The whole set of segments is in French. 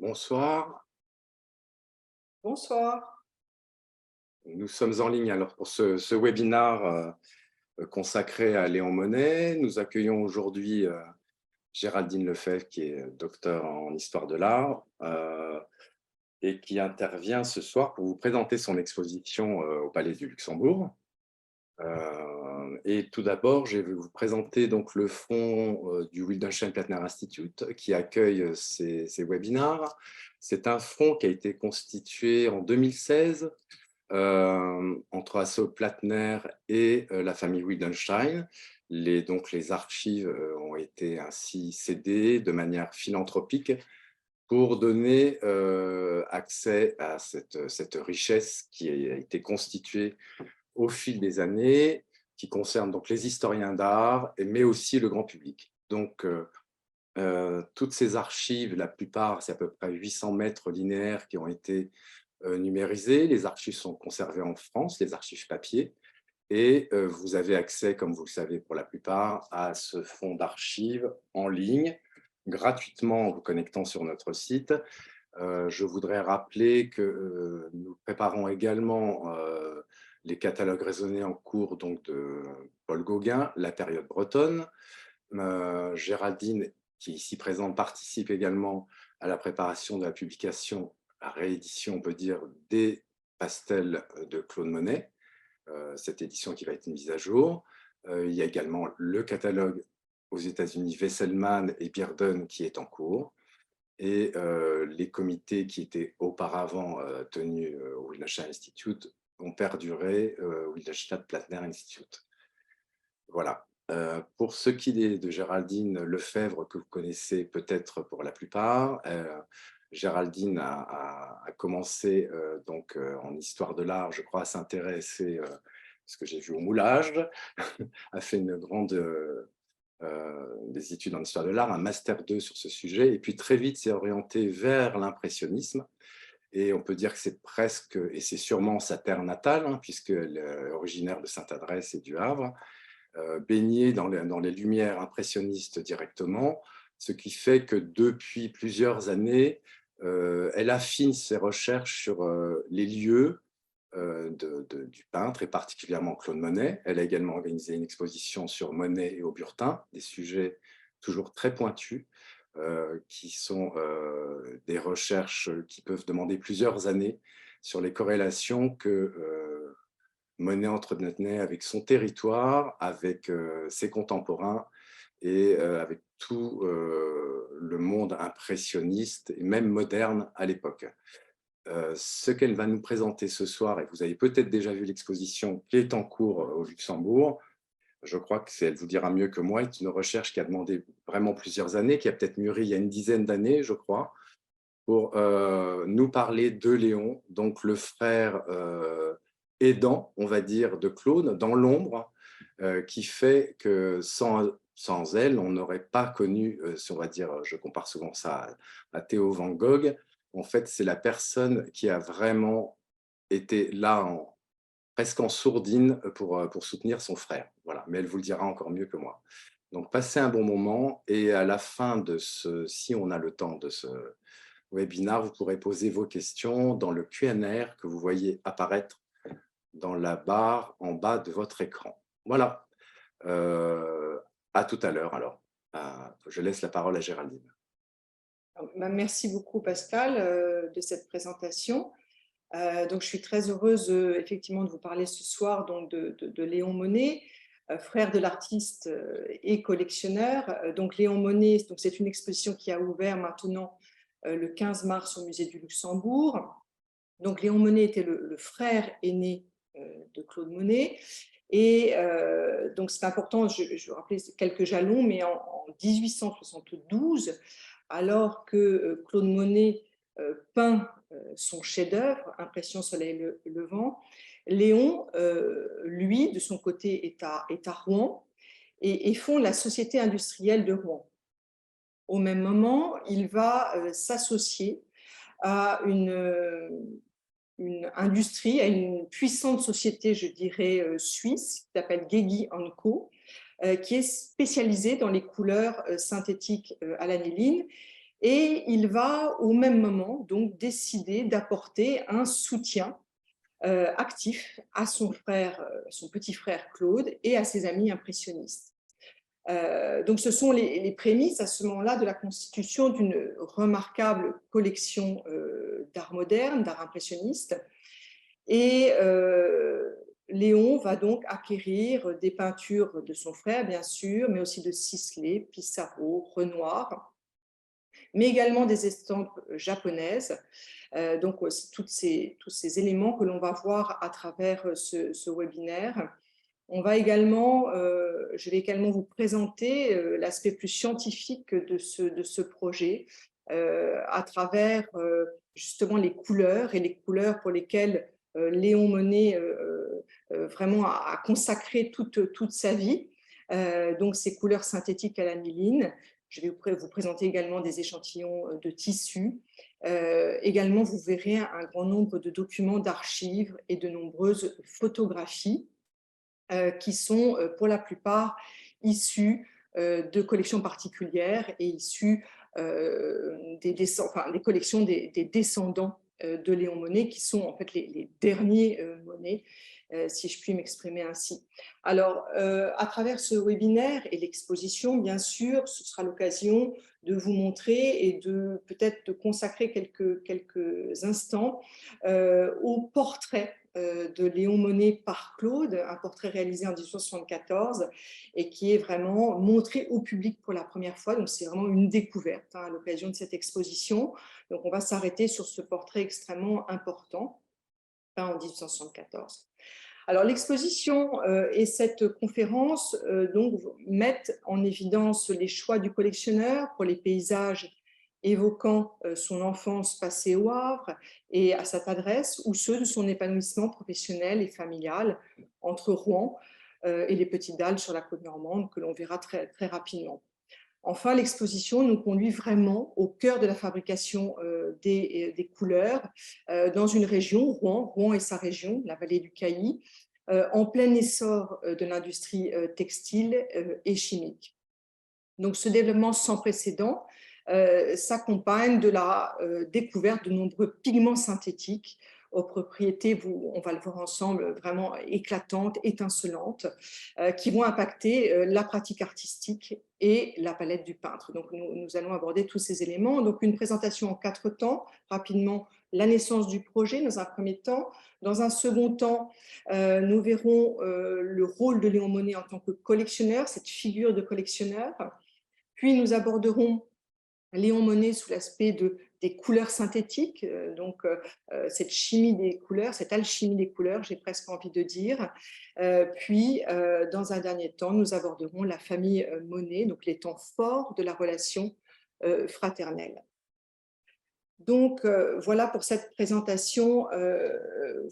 Bonsoir, Bonsoir. nous sommes en ligne alors pour ce webinaire consacré à Léon Monnet. Nous accueillons aujourd'hui Géraldine Lefebvre qui est docteur en histoire de l'art et qui intervient ce soir pour vous présenter son exposition au Palais du Luxembourg. Et tout d'abord, je vais vous présenter donc le fonds du Wildenstein Platner Institute qui accueille ces webinaires. C'est un fonds qui a été constitué en 2016 entre Hasso Plattner et la famille Wildenstein. Donc les archives ont été ainsi cédées de manière philanthropique pour donner accès à cette richesse qui a été constituée au fil des années, qui concerne donc les historiens d'art, mais aussi le grand public. Donc, toutes ces archives, la plupart, c'est à peu près 800 mètres linéaires qui ont été numérisés. Les archives sont conservées en France, les archives papier, et vous avez accès, comme vous le savez pour la plupart, à ce fonds d'archives en ligne, gratuitement en vous connectant sur notre site. Je voudrais rappeler que nous préparons également les catalogues raisonnés en cours donc, de Paul Gauguin, La période bretonne. Géraldine, qui est ici présente, participe également à la préparation de la publication, la réédition, on peut dire, des pastels de Claude Monet, cette édition qui va être mise à jour. Il y a également le catalogue aux États-Unis, Wesselmann et Bearden, qui est en cours. Et les comités qui étaient auparavant tenus au Wildenstein Institute ont perduré au Wildenstein Platner Institute. Voilà. Pour ce qui est de Géraldine Lefebvre, que vous connaissez peut-être pour la plupart, Géraldine a commencé donc, en histoire de l'art, je crois, à s'intéresser, ce que j'ai vu au moulage, a fait une grande des études en histoire de l'art, un master 2 sur ce sujet, et puis très vite s'est orienté vers l'impressionnisme. Et on peut dire que c'est presque, et c'est sûrement sa terre natale, hein, puisqu'elle est originaire de Sainte-Adresse et du Havre, baignée dans les lumières impressionnistes directement, ce qui fait que depuis plusieurs années, elle affine ses recherches sur les lieux du peintre, et particulièrement Claude Monet. Elle a également organisé une exposition sur Monet et Auburtin, des sujets toujours très pointus, qui sont des recherches qui peuvent demander plusieurs années sur les corrélations que Monet entretenait avec son territoire, avec ses contemporains et avec tout le monde impressionniste et même moderne à l'époque. Ce qu'elle va nous présenter ce soir, et vous avez peut-être déjà vu l'exposition qui est en cours au Luxembourg, je crois qu'elle vous dira mieux que moi, est une recherche qui a demandé vraiment plusieurs années, qui a peut-être mûri il y a une dizaine d'années, je crois, pour nous parler de Léon, donc le frère aidant, on va dire, de Claude, dans l'ombre, qui fait que sans elle, on n'aurait pas connu, si on va dire, je compare souvent ça à Theo Van Gogh. En fait, c'est la personne qui a vraiment été là, presque en sourdine, pour soutenir son frère. Voilà. Mais elle vous le dira encore mieux que moi. Donc, passez un bon moment, et à la fin de si on a le temps de ce webinaire, vous pourrez poser vos questions dans le Q&A que vous voyez apparaître dans la barre en bas de votre écran. Voilà. À tout à l'heure alors. Je laisse la parole à Géraldine. Merci beaucoup Pascal de cette présentation. Donc, je suis très heureuse effectivement de vous parler ce soir donc, de Léon Monnet, frère de l'artiste et collectionneur. Donc Léon Monnet, c'est une exposition qui a ouvert maintenant le 15 mars au musée du Luxembourg. Donc Léon Monnet était le frère aîné de Claude Monet. Et donc c'est important, je vais rappeler quelques jalons, mais en 1872, alors que Claude Monet peint son chef-d'œuvre, Impression soleil levant, Léon, lui, de son côté, est à Rouen et fonde la Société industrielle de Rouen. Au même moment, il va s'associer à une industrie, à une puissante société, je dirais, suisse, qui s'appelle Guégui Co, qui est spécialisée dans les couleurs synthétiques à l'aniline. Et il va au même moment donc décider d'apporter un soutien actif à son frère, son petit frère Claude et à ses amis impressionnistes. Donc ce sont les prémices à ce moment-là de la constitution d'une remarquable collection d'art moderne, d'art impressionniste. Et Léon va donc acquérir des peintures de son frère, bien sûr, mais aussi de Sisley, Pissarro, Renoir, mais également des estampes japonaises. Donc, tous ces éléments que l'on va voir à travers ce webinaire. Je vais également vous présenter l'aspect plus scientifique de ce projet à travers justement les couleurs et les couleurs pour lesquelles Léon Monnet vraiment a consacré toute sa vie. Donc, ces couleurs synthétiques à l'aniline. Je vais vous présenter également des échantillons de tissus. Également, vous verrez un grand nombre de documents d'archives et de nombreuses photographies qui sont pour la plupart issus de collections particulières et issus des collections des descendants de Léon Monnet, qui sont en fait les derniers Monnet, si je puis m'exprimer ainsi. Alors, à travers ce webinaire et l'exposition, bien sûr, ce sera l'occasion de vous montrer et de peut-être de consacrer quelques instants au portrait de Léon Monnet par Claude, un portrait réalisé en 1874 et qui est vraiment montré au public pour la première fois. Donc, c'est vraiment une découverte à l'occasion de cette exposition. Donc, on va s'arrêter sur ce portrait extrêmement important, peint en 1874. Alors, l'exposition et cette conférence donc, mettent en évidence les choix du collectionneur pour les paysages évoquant son enfance passée au Havre et à cette adresse, ou ceux de son épanouissement professionnel et familial entre Rouen et les Petites Dalles sur la côte normande, que l'on verra très rapidement. Enfin, l'exposition nous conduit vraiment au cœur de la fabrication des couleurs dans une région, Rouen et sa région, la vallée du Cailly, en plein essor de l'industrie textile et chimique. Donc, ce développement sans précédent s'accompagne de la découverte de nombreux pigments synthétiques aux propriétés, on va le voir ensemble, vraiment éclatantes, étincelantes, qui vont impacter la pratique artistique et la palette du peintre. Donc, nous allons aborder tous ces éléments. Donc, une présentation en 4 temps, rapidement, la naissance du projet dans un premier temps. Dans un second temps, nous verrons le rôle de Léon Monnet en tant que collectionneur, cette figure de collectionneur. Puis, nous aborderons Léon Monnet sous l'aspect des couleurs synthétiques, donc cette chimie des couleurs, cette alchimie des couleurs, j'ai presque envie de dire. Puis, dans un dernier temps, nous aborderons la famille Monnet, donc les temps forts de la relation fraternelle. Donc, voilà pour cette présentation.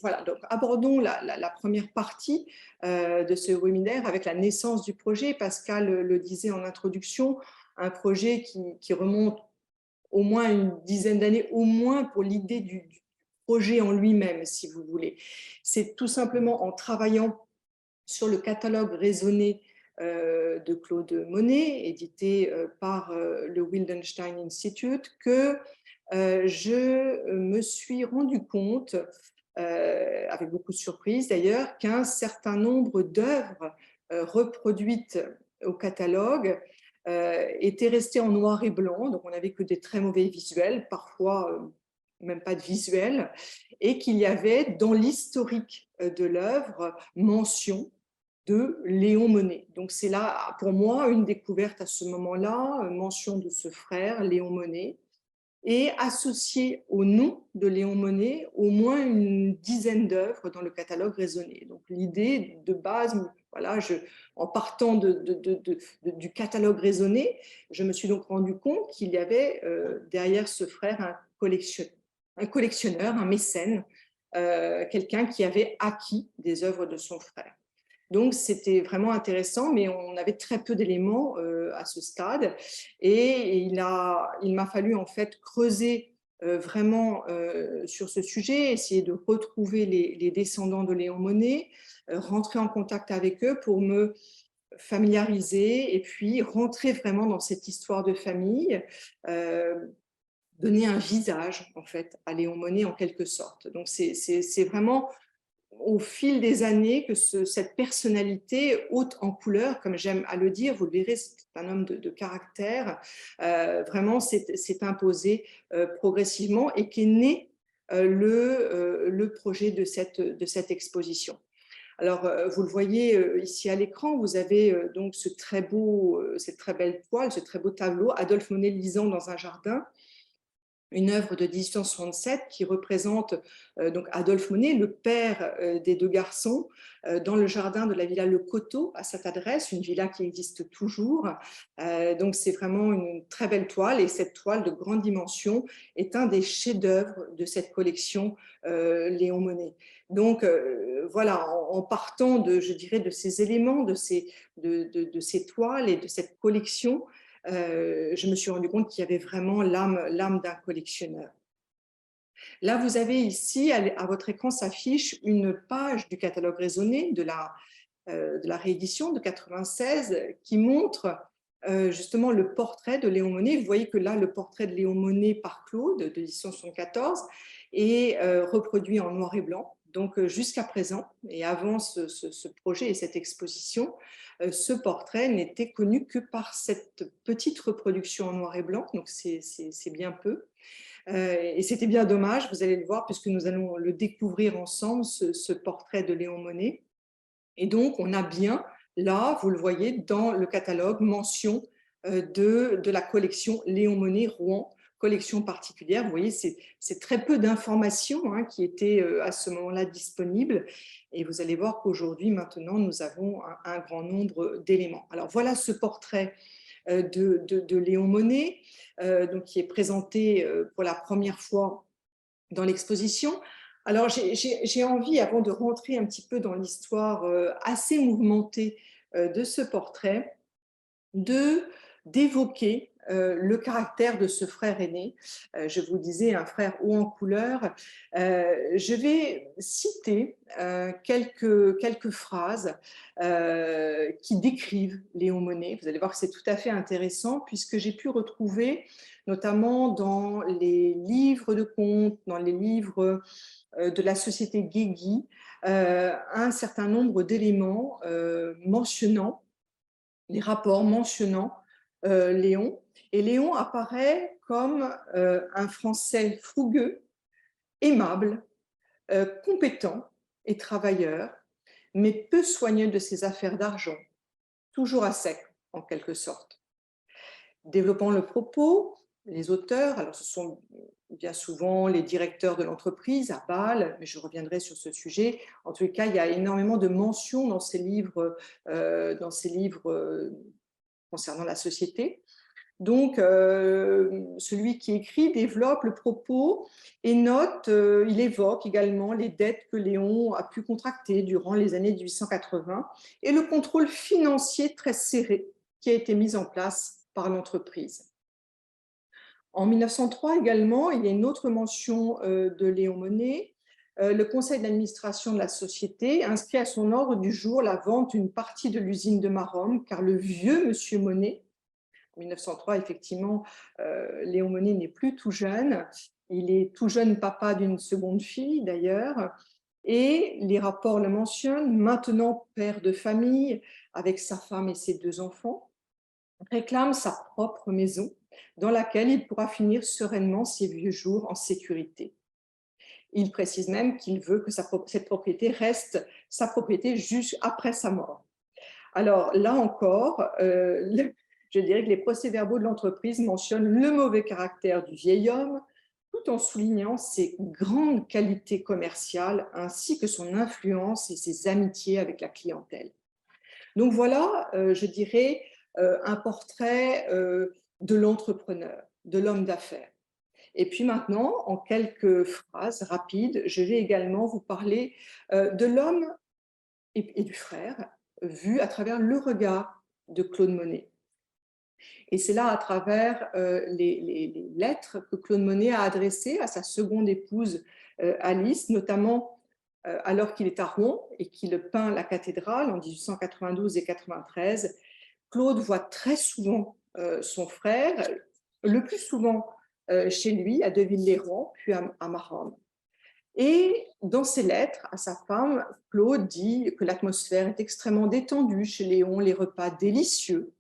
Voilà, donc abordons la première partie de ce webinaire avec la naissance du projet. Pascal le disait en introduction, un projet qui remonte au moins une dizaine d'années, au moins pour l'idée du projet en lui-même, si vous voulez. C'est tout simplement en travaillant sur le catalogue raisonné de Claude Monnet, édité par le Wildenstein Institute, que je me suis rendu compte, avec beaucoup de surprise d'ailleurs, qu'un certain nombre d'œuvres reproduites au catalogue étaient restées en noir et blanc, donc on n'avait que des très mauvais visuels, parfois même pas de visuels, et qu'il y avait dans l'historique de l'œuvre mention de Léon Monnet. Donc c'est là, pour moi, une découverte à ce moment-là, mention de ce frère, Léon Monnet, et associé au nom de Léon Monnet, au moins une dizaine d'œuvres dans le catalogue raisonné. Donc l'idée de base, voilà, en partant du catalogue raisonné, je me suis donc rendu compte qu'il y avait derrière ce frère un collectionneur, un mécène, quelqu'un qui avait acquis des œuvres de son frère. Donc, c'était vraiment intéressant, mais on avait très peu d'éléments à ce stade. Et il m'a fallu en fait creuser vraiment sur ce sujet, essayer de retrouver les descendants de Léon Monnet, rentrer en contact avec eux pour me familiariser et puis rentrer vraiment dans cette histoire de famille, donner un visage en fait à Léon Monnet en quelque sorte. Donc c'est vraiment au fil des années que cette personnalité haute en couleur, comme j'aime à le dire, vous le verrez, c'est un homme de caractère, vraiment s'est imposé progressivement et qu'est né le projet de cette exposition. Alors, vous le voyez ici à l'écran, vous avez donc cette très belle toile, ce très beau tableau, Adolphe Monet lisant dans un jardin, une œuvre de 1867 qui représente donc Adolphe Monet, le père des deux garçons, dans le jardin de la villa Le Coteau à cette adresse, une villa qui existe toujours. Donc c'est vraiment une très belle toile et cette toile de grande dimension est un des chefs-d'œuvre de cette collection Léon Monnet. Donc voilà, en partant je dirais, de ces éléments, de ces toiles et de cette collection, je me suis rendu compte qu'il y avait vraiment l'âme d'un collectionneur. Là, vous avez ici, à votre écran, s'affiche une page du catalogue raisonné de la réédition de 96 qui montre justement le portrait de Léon Monnet. Vous voyez que là, le portrait de Léon Monnet par Claude, de l'édition 74, est reproduit en noir et blanc. Donc, jusqu'à présent, et avant ce projet et cette exposition, ce portrait n'était connu que par cette petite reproduction en noir et blanc, donc c'est bien peu. Et c'était bien dommage, vous allez le voir, puisque nous allons le découvrir ensemble, ce portrait de Léon Monnet. Et donc, on a bien, là, vous le voyez, dans le catalogue, mention de la collection Léon Monnet Rouen, collection particulière. Vous voyez, c'est très peu d'informations hein, qui étaient à ce moment-là disponibles. Et vous allez voir qu'aujourd'hui, maintenant, nous avons un grand nombre d'éléments. Alors, voilà ce portrait de Léon Monnet, donc, qui est présenté pour la première fois dans l'exposition. Alors, j'ai envie, avant de rentrer un petit peu dans l'histoire assez mouvementée de ce portrait, d'évoquer le caractère de ce frère aîné. Je vous disais, un frère haut en couleur. Je vais citer quelques phrases qui décrivent Léon Monnet. Vous allez voir que c'est tout à fait intéressant puisque j'ai pu retrouver, notamment dans les livres de contes, dans les livres de la société Guégui, un certain nombre d'éléments mentionnant, les rapports mentionnant Léon. Et Léon apparaît comme un Français fougueux, aimable, compétent et travailleur, mais peu soigneux de ses affaires d'argent, toujours à sec en quelque sorte. Développant le propos, les auteurs, alors ce sont bien souvent les directeurs de l'entreprise à Bâle, mais je reviendrai sur ce sujet. En tout cas, il y a énormément de mentions dans ces livres concernant la société. Donc, celui qui écrit développe le propos et note, il évoque également les dettes que Léon a pu contracter durant les années 1880 et le contrôle financier très serré qui a été mis en place par l'entreprise. En 1903 également, il y a une autre mention de Léon Monnet. Le conseil d'administration de la société inscrit à son ordre du jour la vente d'une partie de l'usine de Maromme, car le vieux monsieur Monnet, en 1903, effectivement, Léon Monnet n'est plus tout jeune. Il est tout jeune papa d'une seconde fille, d'ailleurs. Et les rapports le mentionnent, maintenant père de famille, avec sa femme et ses 2 enfants, réclame sa propre maison dans laquelle il pourra finir sereinement ses vieux jours en sécurité. Il précise même qu'il veut que cette propriété reste sa propriété jusqu'après sa mort. Alors là encore, je dirais que les procès-verbaux de l'entreprise mentionnent le mauvais caractère du vieil homme, tout en soulignant ses grandes qualités commerciales ainsi que son influence et ses amitiés avec la clientèle. Donc voilà, je dirais, un portrait de l'entrepreneur, de l'homme d'affaires. Et puis maintenant, en quelques phrases rapides, je vais également vous parler de l'homme et du frère, vu à travers le regard de Claude Monet. Et c'est là, à travers les lettres que Claude Monet a adressées à sa seconde épouse, Alice, notamment alors qu'il est à Rouen et qu'il peint la cathédrale en 1892 et 93, Claude voit très souvent son frère, le plus souvent chez lui, à Deville-les-Rouen, puis à Maromme. Et dans ses lettres à sa femme, Claude dit que l'atmosphère est extrêmement détendue chez Léon, les repas délicieux,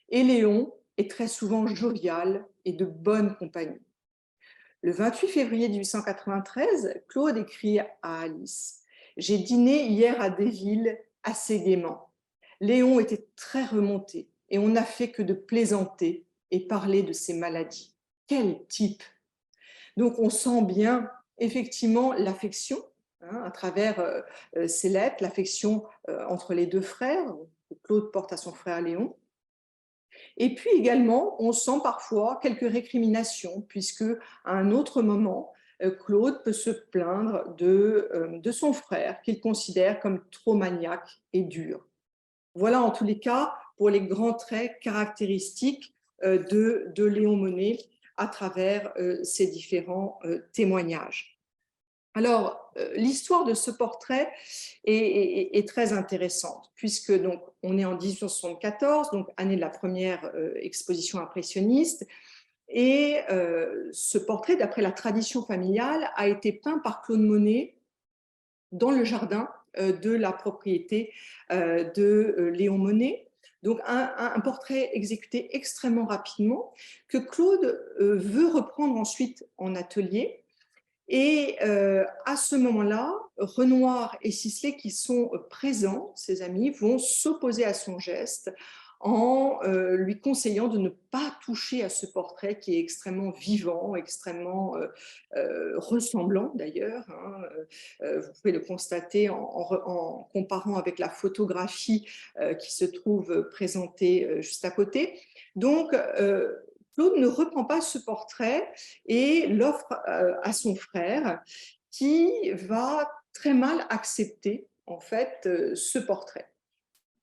et Léon est très souvent jovial et de bonne compagnie. Le 28 février 1893, Claude écrit à Alice: « J'ai dîné hier à Deville assez gaiement. Léon était très remonté et on n'a fait que de plaisanter et parler de ses maladies. Quel type !» Donc on sent bien effectivement l'affection à travers ces lettres, l'affection entre les deux frères que Claude porte à son frère Léon. Et puis également, on sent parfois quelques récriminations, puisque à un autre moment, Claude peut se plaindre de son frère, qu'il considère comme trop maniaque et dur. Voilà en tous les cas pour les grands traits caractéristiques de Léon Monnet à travers ces différents témoignages. Alors, l'histoire de ce portrait est très intéressante, puisque donc, on est en 1874, donc année de la première exposition impressionniste, et ce portrait, d'après la tradition familiale, a été peint par Claude Monet dans le jardin de la propriété de Léon Monnet. Donc un portrait exécuté extrêmement rapidement, que Claude veut reprendre ensuite en atelier. Et à ce moment-là, Renoir et Sisley, qui sont présents, ses amis, vont s'opposer à son geste en lui conseillant de ne pas toucher à ce portrait qui est extrêmement vivant, extrêmement ressemblant d'ailleurs. Vous pouvez le constater en comparant avec la photographie qui se trouve présentée juste à côté. Donc, Claude ne reprend pas ce portrait et l'offre à son frère, qui va très mal accepter en fait ce portrait.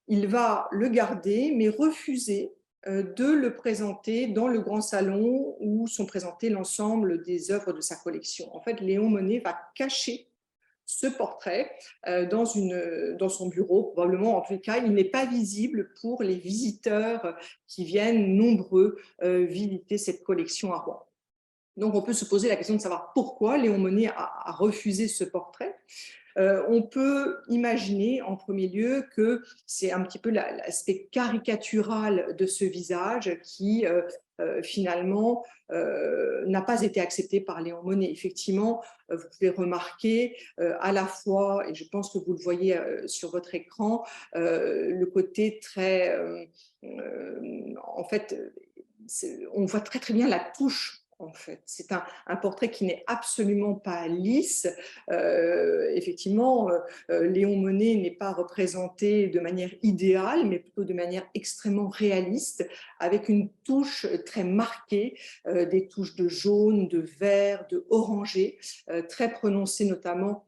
Il va le garder, mais refuser de le présenter dans le grand salon où sont présentées l'ensemble des œuvres de sa collection. En fait, Léon Monnet va cacher ce portrait dans son bureau, probablement. En tout cas, il n'est pas visible pour les visiteurs qui viennent nombreux visiter cette collection à Rouen. Donc, on peut se poser la question de savoir pourquoi Léon Monnet a refusé ce portrait. On peut imaginer en premier lieu que c'est un petit peu l'aspect caricatural de ce visage qui finalement n'a pas été accepté par Léon Monnet. Effectivement, vous pouvez remarquer à la fois, et je pense que vous le voyez sur votre écran, le côté très… en fait, on voit très très bien la touche. En fait, c'est un portrait qui n'est absolument pas lisse. Effectivement, Léon Monnet n'est pas représenté de manière idéale, mais plutôt de manière extrêmement réaliste, avec une touche très marquée, des touches de jaune, de vert, de orangé, très prononcées notamment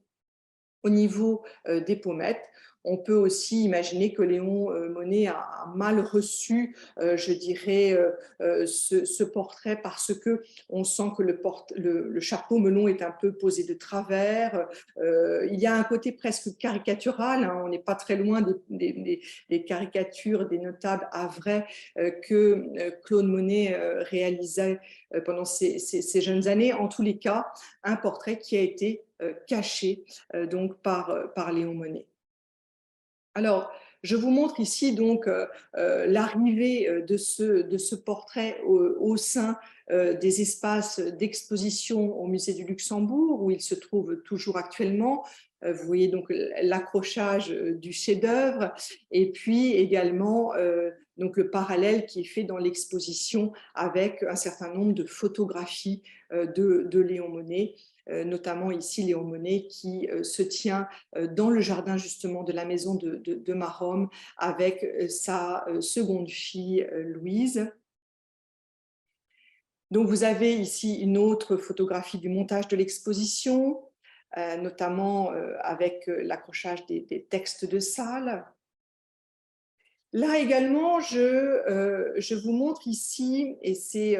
au niveau des pommettes. On peut aussi imaginer que Léon Monnet a mal reçu, je dirais, ce portrait parce que on sent que le chapeau melon est un peu posé de travers. Il y a un côté presque caricatural, hein, on n'est pas très loin des caricatures des notables havrais que Claude Monet réalisait pendant ces jeunes années. En tous les cas, un portrait qui a été caché donc par Léon Monnet. Alors, je vous montre ici donc l'arrivée de ce portrait au sein des espaces d'exposition au Musée du Luxembourg, où il se trouve toujours actuellement. Vous voyez donc l'accrochage du chef-d'œuvre et puis également donc le parallèle qui est fait dans l'exposition avec un certain nombre de photographies de Léon Monnet. Notamment ici Léon Monnet qui se tient dans le jardin justement de la maison de Maromme avec sa seconde fille Louise. Donc vous avez ici une autre photographie du montage de l'exposition, notamment avec l'accrochage des textes de salle. Là également, je vous montre ici, et c'est,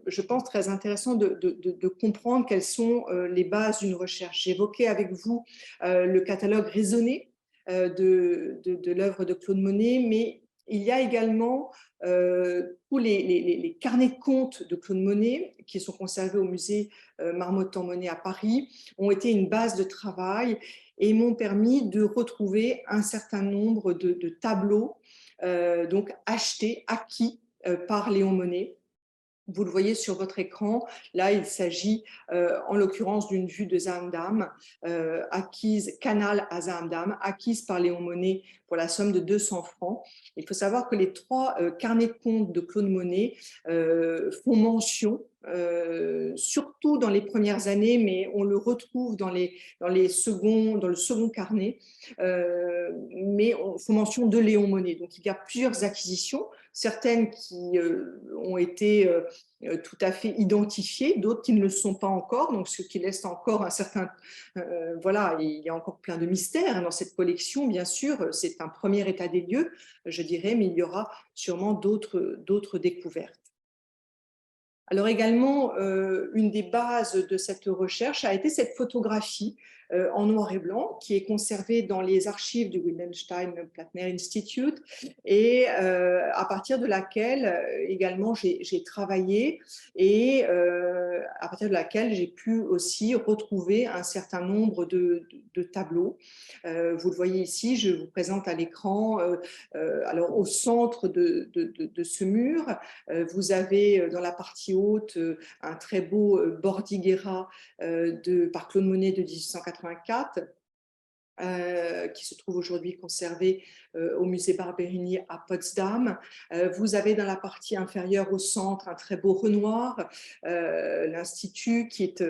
je pense, très intéressant de comprendre quelles sont les bases d'une recherche. J'évoquais avec vous le catalogue raisonné de l'œuvre de Claude Monet, mais il y a également tous les carnets de comptes de Claude Monet, qui sont conservés au musée Marmottan-Monet à Paris, ont été une base de travail et m'ont permis de retrouver un certain nombre de tableaux donc acheté, acquis par Léon Monnet. Vous le voyez sur votre écran, là il s'agit en l'occurrence d'une vue de Zaandam, acquise, canal à Zaandam, acquise par Léon Monnet pour la somme de 200 francs. Il faut savoir que les trois carnets de comptes de Claude Monet font mention, surtout dans les premières années, mais on le retrouve dans le second carnet, mais on font mention de Léon Monnet. Donc il y a plusieurs acquisitions, certaines qui ont été tout à fait identifiées, d'autres qui ne le sont pas encore, donc ce qui laisse encore un certain... voilà, il y a encore plein de mystères dans cette collection, bien sûr, c'est un premier état des lieux, je dirais, mais il y aura sûrement d'autres découvertes. Alors également, une des bases de cette recherche a été cette photographie en noir et blanc qui est conservée dans les archives du Wildenstein-Platner Institute et à partir de laquelle également j'ai travaillé et à partir de laquelle j'ai pu aussi retrouver un certain nombre de tableaux. Vous le voyez ici, je vous présente à l'écran, alors au centre de ce mur, vous avez dans la partie haute un très beau Bordighera par Claude Monet de 1884. Qui se trouve aujourd'hui conservé au musée Barberini à Potsdam. Vous avez dans la partie inférieure au centre un très beau Renoir, l'Institut qui est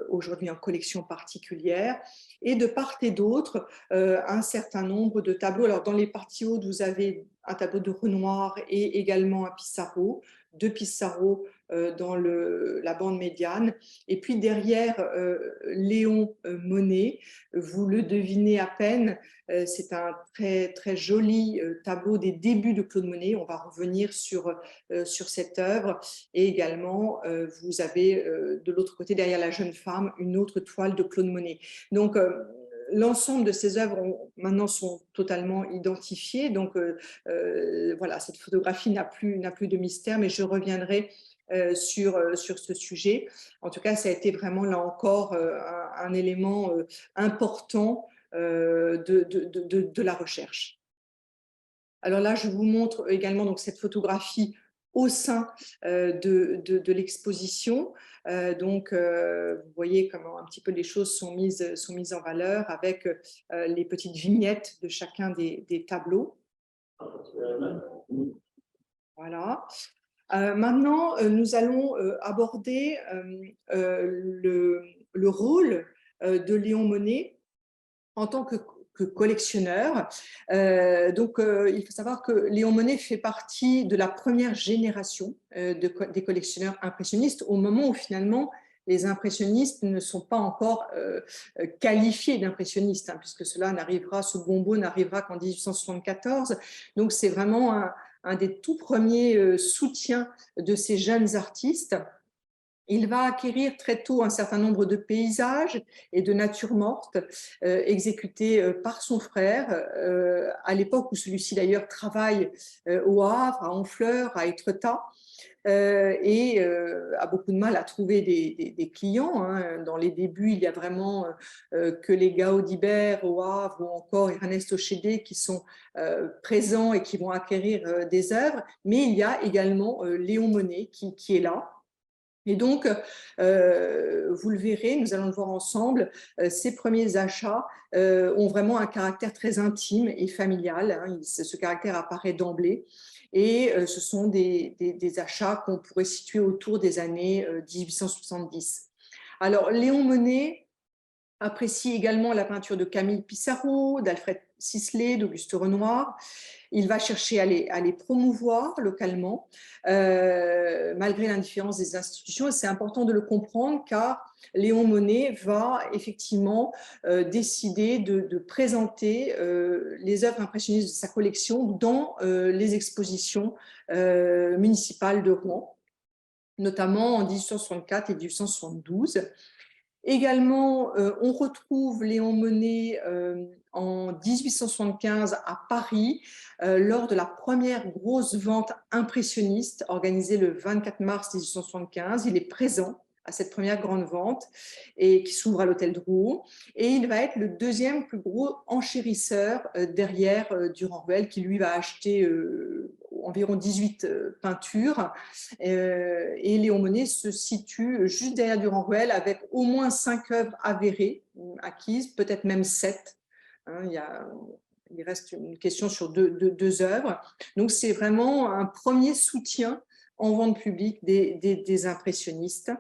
aujourd'hui en collection particulière. Et de part et d'autre, un certain nombre de tableaux. Alors dans les parties hautes, vous avez un tableau de Renoir et également un Pissarro, deux Pissarro dans la bande médiane. Et puis derrière Léon Monet, vous le devinez à peine, c'est un très, très joli tableau des débuts de Claude Monet. On va revenir sur cette œuvre. Et également, vous avez de l'autre côté, derrière la jeune femme, une autre toile de Claude Monet. Donc, l'ensemble de ces œuvres maintenant sont totalement identifiées. Donc, voilà, cette photographie n'a plus de mystère, mais je reviendrai sur ce sujet. En tout cas, ça a été vraiment, là encore, un élément important de la recherche. Alors là, je vous montre également donc, cette photographie au sein de l'exposition. Donc, vous voyez comment un petit peu les choses sont mises en valeur avec les petites vignettes de chacun des tableaux. Voilà. Maintenant, nous allons aborder le rôle de Léon Monnet en tant que collectionneur. Donc, il faut savoir que Léon Monnet fait partie de la première génération des collectionneurs impressionnistes au moment où finalement les impressionnistes ne sont pas encore qualifiés d'impressionnistes, hein, puisque ce bonbon n'arrivera qu'en 1874. Donc, c'est vraiment un des tout premiers soutiens de ces jeunes artistes. Il va acquérir très tôt un certain nombre de paysages et de natures mortes exécutés par son frère, à l'époque où celui-ci d'ailleurs travaille au Havre, à Honfleur, à Étretat, et a beaucoup de mal à trouver des clients. Hein. Dans les débuts, il y a vraiment que les Gaudibert au Havre ou encore Ernesto Chede qui sont présents et qui vont acquérir des œuvres, mais il y a également Léon Monnet qui est là. Et donc, vous le verrez, nous allons le voir ensemble, ces premiers achats ont vraiment un caractère très intime et familial. Hein, ce caractère apparaît d'emblée. Et ce sont des achats qu'on pourrait situer autour des années 1870. Alors, Léon Monnet apprécie également la peinture de Camille Pissarro, d'Alfred Sisley, d'Auguste Renoir. Il va chercher à les promouvoir localement, malgré l'indifférence des institutions. Et c'est important de le comprendre car Léon Monnet va effectivement décider de présenter les œuvres impressionnistes de sa collection dans les expositions municipales de Rouen, notamment en 1864 et 1872. Également, on retrouve Léon Monnet en 1875 à Paris lors de la première grosse vente impressionniste organisée le 24 mars 1875. Il est présent à cette première grande vente et qui s'ouvre à l'hôtel Drouot. Et il va être le deuxième plus gros enchérisseur derrière Durand-Ruel, qui lui va acheter environ 18 peintures. Et Léon Monnet se situe juste derrière Durand-Ruel avec au moins 5 œuvres avérées, acquises, peut-être même 7. Hein, il reste une question sur deux œuvres. Donc c'est vraiment un premier soutien en vente publique des impressionnistes.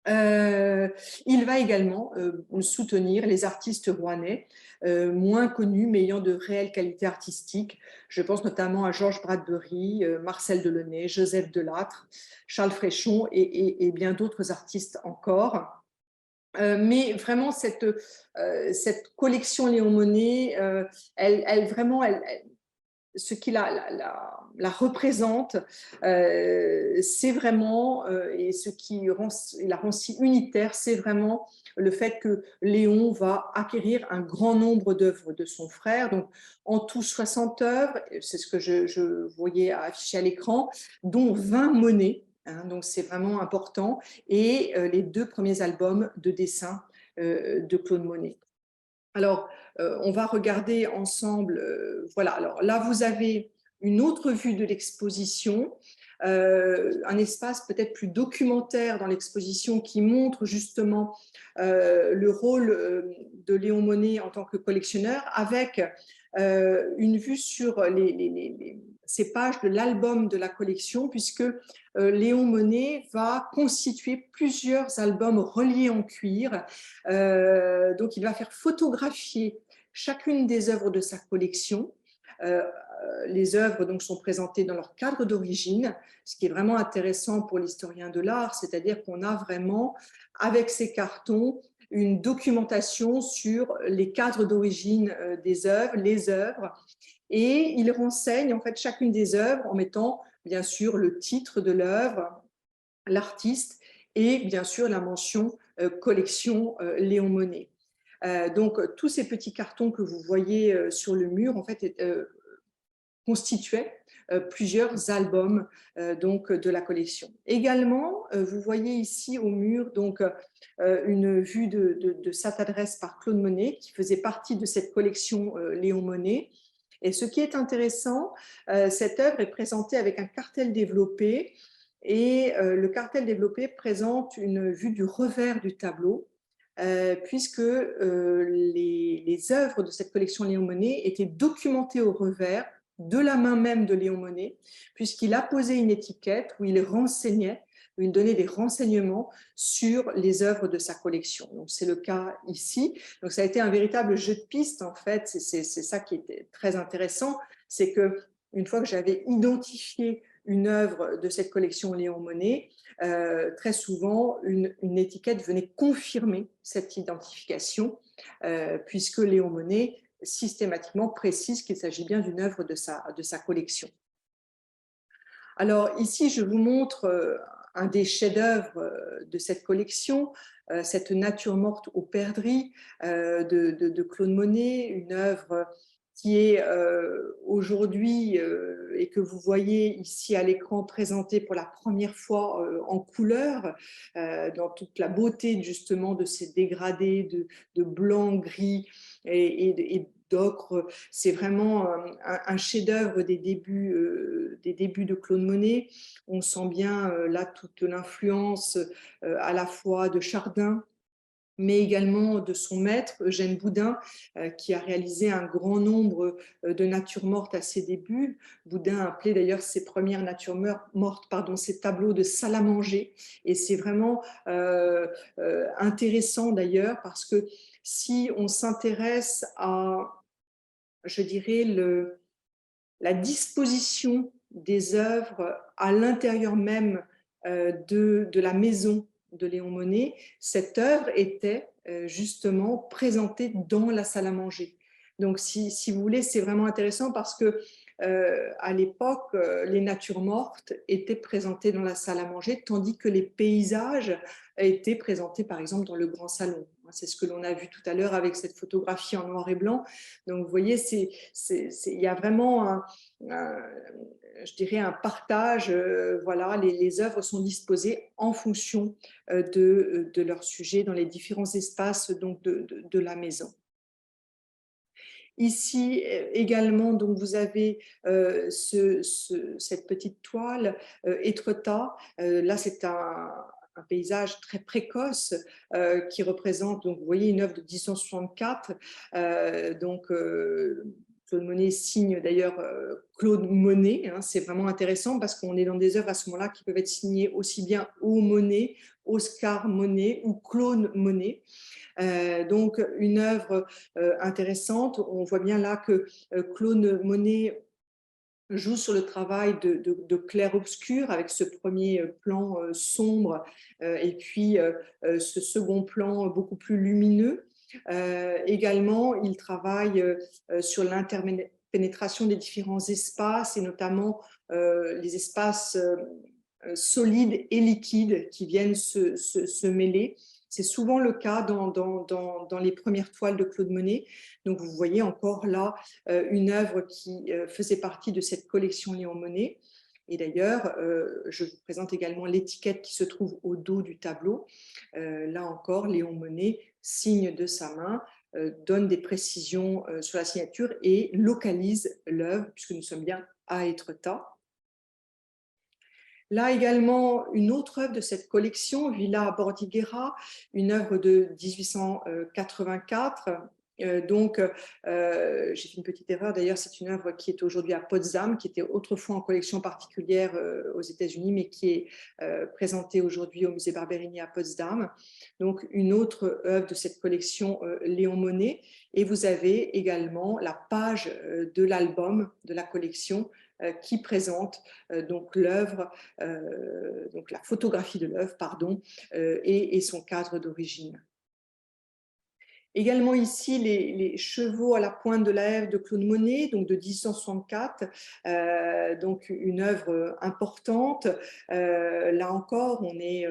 Il va également soutenir les artistes rouennais moins connus mais ayant de réelles qualités artistiques. Je pense notamment à Georges Bradbury, Marcel Delaunay, Joseph Delattre, Charles Fréchon et bien d'autres artistes encore. Mais vraiment, cette collection Léon Monnet, ce qui la représente, c'est vraiment, et ce qui la rend si unitaire, c'est vraiment le fait que Léon va acquérir un grand nombre d'œuvres de son frère, donc en tout 60 œuvres, c'est ce que je voyais affiché à l'écran, dont 20 Monet, hein, donc c'est vraiment important, et les 2 premiers albums de dessin de Claude Monet. Alors, on va regarder ensemble, voilà, alors là vous avez une autre vue de l'exposition, un espace peut-être plus documentaire dans l'exposition qui montre justement le rôle de Léon Monnet en tant que collectionneur avec une vue sur ces pages de l'album de la collection puisque Léon Monnet va constituer plusieurs albums reliés en cuir. Donc, il va faire photographier chacune des œuvres de sa collection. Les œuvres donc, sont présentées dans leur cadre d'origine, ce qui est vraiment intéressant pour l'historien de l'art, c'est-à-dire qu'on a vraiment, avec ces cartons, une documentation sur les cadres d'origine des œuvres, les œuvres, et il renseigne en fait chacune des œuvres en mettant bien sûr le titre de l'œuvre, l'artiste et bien sûr la mention collection Léon Monnet. Donc tous ces petits cartons que vous voyez sur le mur en fait constituaient plusieurs albums donc de la collection. Également, vous voyez ici au mur donc une vue de cette adresse par Claude Monet qui faisait partie de cette collection Léon Monnet. Et ce qui est intéressant, cette œuvre est présentée avec un cartel développé et le cartel développé présente une vue du revers du tableau puisque les œuvres de cette collection Léon Monnet étaient documentées au revers de la main même de Léon Monnet, puisqu'il a posé une étiquette où il renseignait, où il donnait des renseignements sur les œuvres de sa collection. Donc c'est le cas ici. Donc ça a été un véritable jeu de piste en fait. C'est ça qui était très intéressant, c'est que une fois que j'avais identifié une œuvre de cette collection Léon Monnet, très souvent une étiquette venait confirmer cette identification, puisque Léon Monnet systématiquement précise qu'il s'agit bien d'une œuvre de sa collection. Alors ici, je vous montre un des chefs-d'œuvre de cette collection, cette nature morte aux perdrix de Claude Monet, une œuvre qui est aujourd'hui et que vous voyez ici à l'écran présentée pour la première fois en couleur, dans toute la beauté justement de ces dégradés de blanc, gris et d'ocre. C'est vraiment un chef-d'œuvre des débuts de Claude Monet. On sent bien là toute l'influence à la fois de Chardin, mais également de son maître, Eugène Boudin, qui a réalisé un grand nombre de natures mortes à ses débuts. Boudin appelait d'ailleurs ses premières natures mortes, ses tableaux de salle à manger. Et c'est vraiment intéressant d'ailleurs, parce que si on s'intéresse à, je dirais, la disposition des œuvres à l'intérieur même de la maison de Léon Monnet, cette œuvre était justement présentée dans la salle à manger. Donc, si vous voulez, c'est vraiment intéressant parce que à l'époque, les natures mortes étaient présentées dans la salle à manger, tandis que les paysages étaient présentés, par exemple, dans le grand salon. C'est ce que l'on a vu tout à l'heure avec cette photographie en noir et blanc. Donc, vous voyez, il y a vraiment je dirais un partage. Voilà, les œuvres sont disposées en fonction de leur sujet dans les différents espaces donc, de la maison. Ici également, donc vous avez cette petite toile, Étretat. Là, c'est un paysage très précoce qui représente, donc vous voyez, une œuvre de 1864. Claude Monet signe d'ailleurs Claude Monet. Hein, c'est vraiment intéressant parce qu'on est dans des œuvres à ce moment-là qui peuvent être signées aussi bien au Monet, Oscar Monet ou Claude Monet. Donc une œuvre intéressante. On voit bien là que Claude Monet joue sur le travail de clair-obscur avec ce premier plan sombre et puis ce second plan beaucoup plus lumineux. Également, il travaille sur l'interpénétration des différents espaces et notamment les espaces solides et liquides qui viennent se mêler. C'est souvent le cas dans les premières toiles de Claude Monet. Donc, vous voyez encore là une œuvre qui faisait partie de cette collection Léon Monnet. Et d'ailleurs, je vous présente également l'étiquette qui se trouve au dos du tableau. Là encore, Léon Monnet signe de sa main, donne des précisions sur la signature et localise l'œuvre, puisque nous sommes bien à Étretat. Là également, une autre œuvre de cette collection, Villa Bordighera, une œuvre de 1884. J'ai fait une petite erreur, d'ailleurs c'est une œuvre qui est aujourd'hui à Potsdam, qui était autrefois en collection particulière aux États-Unis, mais qui est présentée aujourd'hui au musée Barberini à Potsdam. Donc une autre œuvre de cette collection, Léon Monnet, et vous avez également la page de l'album de la collection qui présente donc l'œuvre, donc la photographie de l'œuvre, pardon, et son cadre d'origine. Également ici, les chevaux à la pointe de la Ève de Claude Monet, donc de 1864, donc une œuvre importante. Là encore, on est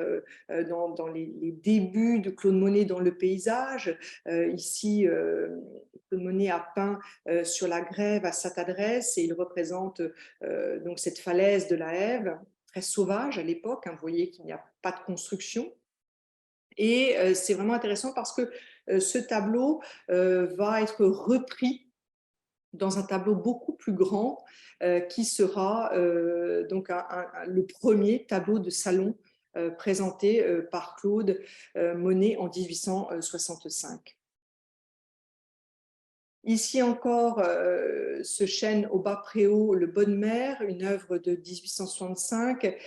dans les débuts de Claude Monet dans le paysage. Ici, Claude Monet a peint sur la grève à Sainte-Adresse et il représente donc cette falaise de la Ève, très sauvage à l'époque. Hein, vous voyez qu'il n'y a pas de construction. Et c'est vraiment intéressant parce que ce tableau va être repris dans un tableau beaucoup plus grand qui sera donc le premier tableau de salon présenté par Claude Monet en 1865. Ici encore, ce chêne au bas préau, le Bonne Mère, une œuvre de 1865,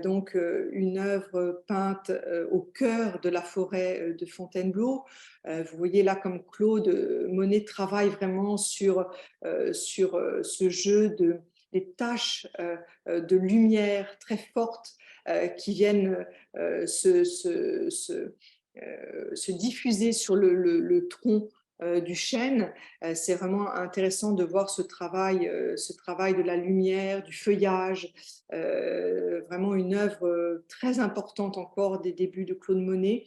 donc une œuvre peinte au cœur de la forêt de Fontainebleau. Vous voyez là comme Claude Monet travaille vraiment sur ce jeu des taches de lumière très fortes qui viennent se diffuser sur le tronc du chêne. C'est vraiment intéressant de voir ce travail de la lumière, du feuillage, vraiment une œuvre très importante encore des débuts de Claude Monet.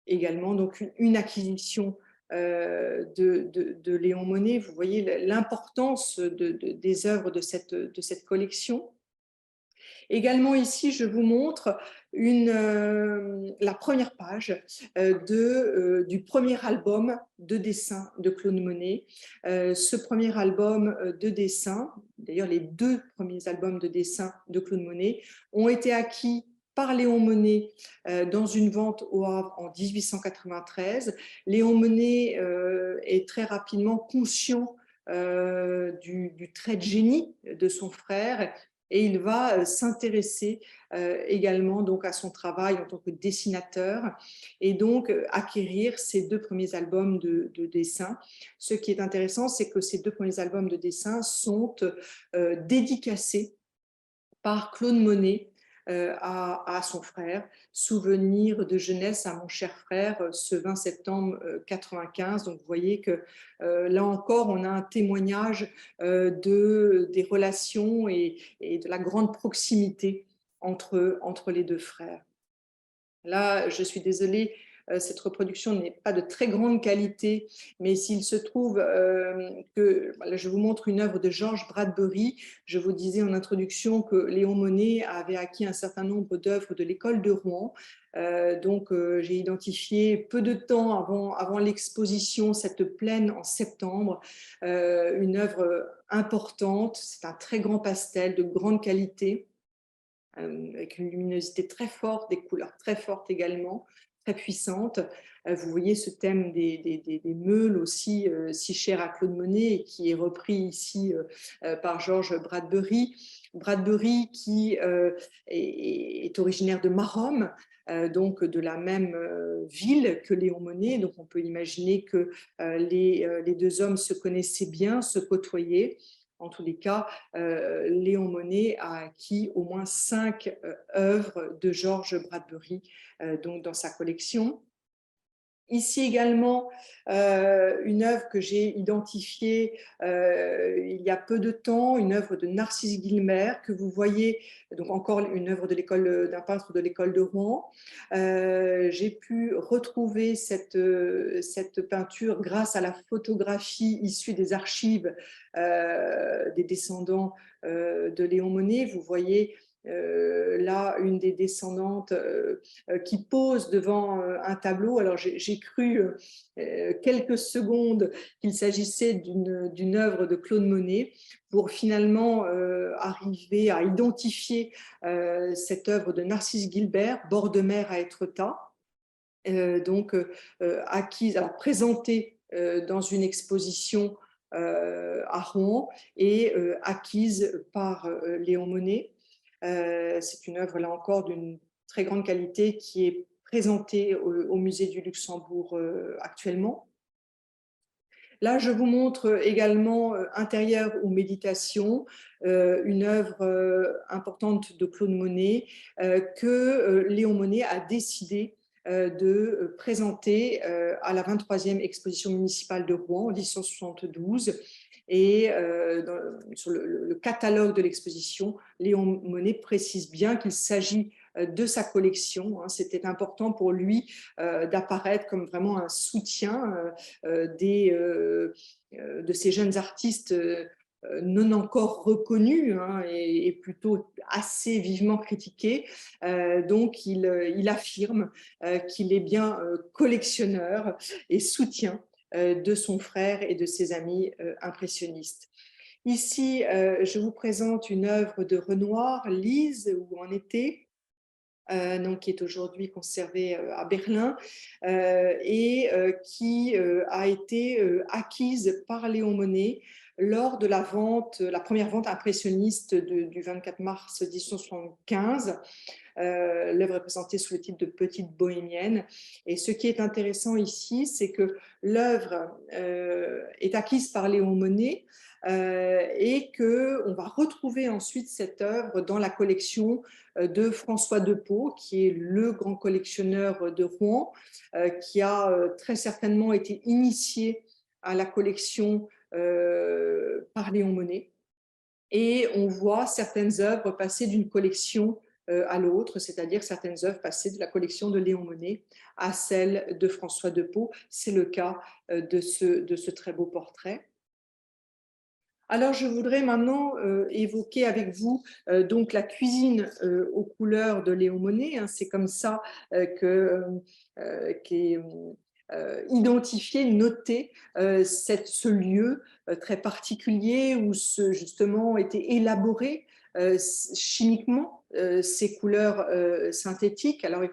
Également donc une acquisition de Léon Monnet. Vous voyez l'importance des œuvres de cette collection. Également ici, je vous montre la première page du premier album de dessin de Claude Monet. Ce premier album de dessin, d'ailleurs les deux premiers albums de dessin de Claude Monet, ont été acquis par Léon Monnet dans une vente au Havre en 1893. Léon Monnet est très rapidement conscient du trait de génie de son frère et il va s'intéresser également donc à son travail en tant que dessinateur et donc acquérir ses deux premiers albums de dessin. Ce qui est intéressant, c'est que ces deux premiers albums de dessin sont dédicacés par Claude Monet à son frère. Souvenir de jeunesse à mon cher frère, ce 20 septembre 95. Donc vous voyez que là encore, on a un témoignage des relations et de la grande proximité entre les deux frères. Là, je suis désolée, cette reproduction n'est pas de très grande qualité, mais s'il se trouve que, voilà, je vous montre une œuvre de Georges Bradbury. Je vous disais en introduction que Léon Monnet avait acquis un certain nombre d'œuvres de l'école de Rouen. Donc, j'ai identifié peu de temps avant l'exposition, cette plaine en septembre, une œuvre importante. C'est un très grand pastel de grande qualité avec une luminosité très forte, des couleurs très fortes également, très puissantes. Vous voyez ce thème des meules aussi, si cher à Claude Monet et qui est repris ici par Georges Bradbury. Bradbury qui est originaire de Maromme, donc de la même ville que Léon Monnet. Donc on peut imaginer que les deux hommes se connaissaient bien, se côtoyaient. En tous les cas, Léon Monnet a acquis au moins 5 œuvres de Georges Bradbury donc dans sa collection. Ici également, une œuvre que j'ai identifiée il y a peu de temps, une œuvre de Narcisse Guilbert que vous voyez, donc encore une œuvre de l'école d'un peintre de l'école de Rouen. J'ai pu retrouver cette peinture grâce à la photographie issue des archives des descendants de Léon Monnet. Vous voyez là une des descendantes qui pose devant un tableau. Alors j'ai cru quelques secondes qu'il s'agissait d'une œuvre de Claude Monet pour finalement arriver à identifier cette œuvre de Narcisse Guilbert, Bord de mer à Étretat, donc acquise, alors présentée dans une exposition à Rouen et acquise par Léon Monnet. C'est une œuvre, là encore, d'une très grande qualité qui est présentée au musée du Luxembourg actuellement. Là, je vous montre également Intérieur ou méditation, une œuvre importante de Claude Monet que Léon Monnet a décidé de présenter à la 23e exposition municipale de Rouen en 1872. Et sur le catalogue de l'exposition, Léon Monnet précise bien qu'il s'agit de sa collection. C'était important pour lui d'apparaître comme vraiment un soutien de ces jeunes artistes non encore reconnus et plutôt assez vivement critiqués. Donc, il affirme qu'il est bien collectionneur et soutien de son frère et de ses amis impressionnistes. Ici, je vous présente une œuvre de Renoir, Lise, où en été, donc, qui est aujourd'hui conservée à Berlin et qui a été acquise par Léon Monnet lors de la première vente impressionniste du 24 mars 1875. L'œuvre est présentée sous le titre de Petite Bohémienne. Et ce qui est intéressant ici, c'est que l'œuvre est acquise par Léon Monnet et qu'on va retrouver ensuite cette œuvre dans la collection de François Depeau, qui est le grand collectionneur de Rouen, qui a très certainement été initié à la collection par Léon Monnet. Et on voit certaines œuvres passer d'une collection à l'autre, c'est-à-dire certaines œuvres passer de la collection de Léon Monnet à celle de François Depeau. C'est le cas de ce très beau portrait. Alors, je voudrais maintenant évoquer avec vous donc la cuisine aux couleurs de Léon Monnet. C'est comme ça qu'est identifié, noté ce lieu très particulier où justement était élaboré chimiquement ces couleurs synthétiques. Alors,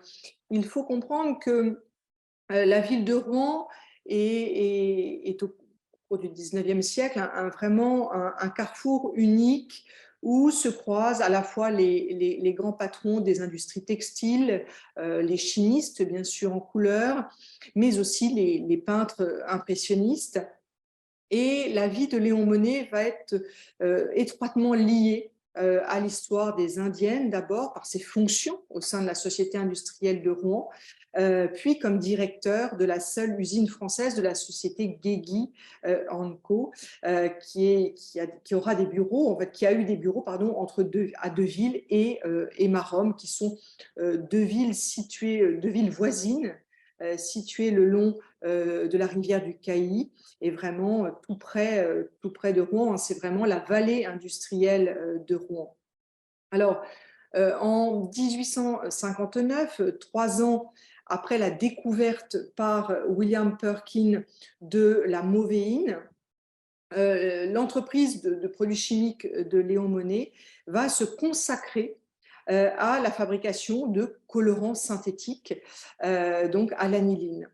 il faut comprendre que la ville de Rouen est au cours du 19e siècle vraiment un carrefour unique où se croisent à la fois les grands patrons des industries textiles, les chimistes bien sûr en couleur, mais aussi les peintres impressionnistes. Et la vie de Léon Monnet va être étroitement liée à l'histoire des Indiennes, d'abord par ses fonctions au sein de la Société industrielle de Rouen, puis comme directeur de la seule usine française de la société Guégui Co, qui aura des bureaux, en fait, qui a eu des bureaux pardon, à Deauville et Maromme, qui sont deux villes situées, deux villes voisines, situées le long de la rivière du Cailly, et vraiment tout près de Rouen. Hein, c'est vraiment la vallée industrielle de Rouen. Alors, en 1859, 3 ans après la découverte par William Perkin de la mauvéine, l'entreprise de produits chimiques de Léon Monnet va se consacrer à la fabrication de colorants synthétiques, donc à l'aniline.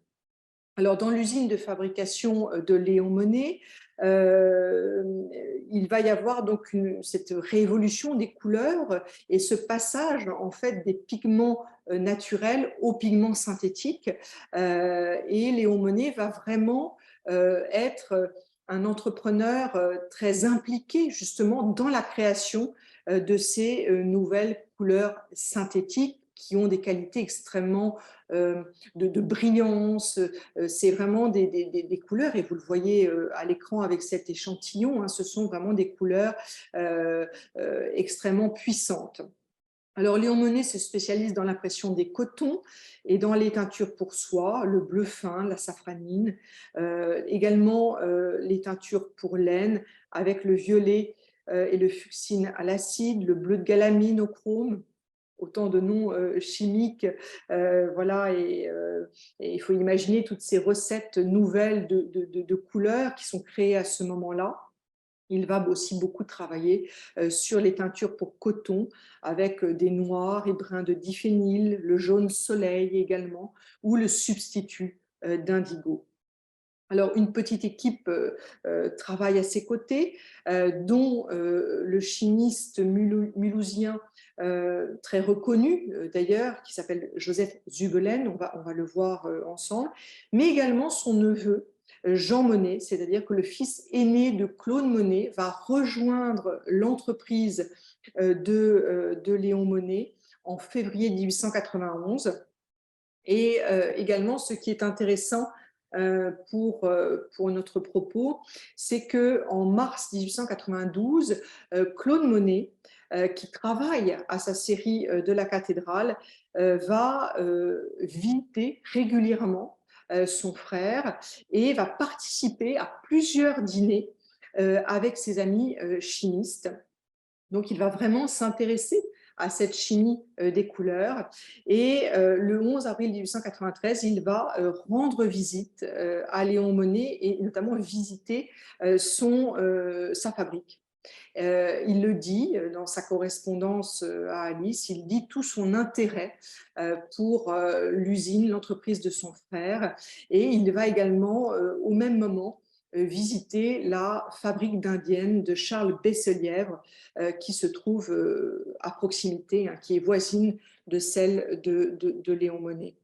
Alors, dans l'usine de fabrication de Léon Monnet, il va y avoir donc cette révolution des couleurs et ce passage en fait des pigments naturels aux pigments synthétiques. Et Léon Monnet va vraiment être un entrepreneur très impliqué justement dans la création de ces nouvelles couleurs synthétiques qui ont des qualités extrêmement de brillance. C'est vraiment des couleurs, et vous le voyez à l'écran avec cet échantillon, hein, ce sont vraiment des couleurs extrêmement puissantes. Alors, Léon Monnet se spécialise dans l'impression des cotons et dans les teintures pour soie, le bleu fin, la safranine, également les teintures pour laine avec le violet et le fuchsine à l'acide, le bleu de galamine au chrome, autant de noms chimiques, voilà, et il faut imaginer toutes ces recettes nouvelles de couleurs qui sont créées à ce moment-là. Il va aussi beaucoup travailler sur les teintures pour coton avec des noirs et bruns de diphényl, le jaune soleil également, ou le substitut d'indigo. Alors, une petite équipe travaille à ses côtés, dont le chimiste mulhousien très reconnu d'ailleurs, qui s'appelle Joseph Zubelen, on va le voir ensemble, mais également son neveu, Jean Monnet, c'est-à-dire que le fils aîné de Claude Monnet va rejoindre l'entreprise de Léon Monnet en février 1891. Et également, ce qui est intéressant pour notre propos, c'est qu'en mars 1892, Claude Monet, qui travaille à sa série de la cathédrale, va visiter régulièrement son frère et va participer à plusieurs dîners avec ses amis chimistes. Donc, il va vraiment s'intéresser à cette chimie des couleurs. Et le 11 avril 1893, il va rendre visite à Léon Monnet et notamment visiter sa fabrique. Il le dit dans sa correspondance à Alice, il dit tout son intérêt pour l'usine, l'entreprise de son frère, et il va également au même moment visiter la fabrique d'indiennes de Charles Besselièvre qui se trouve à proximité, hein, qui est voisine de celle de Léon Monnet.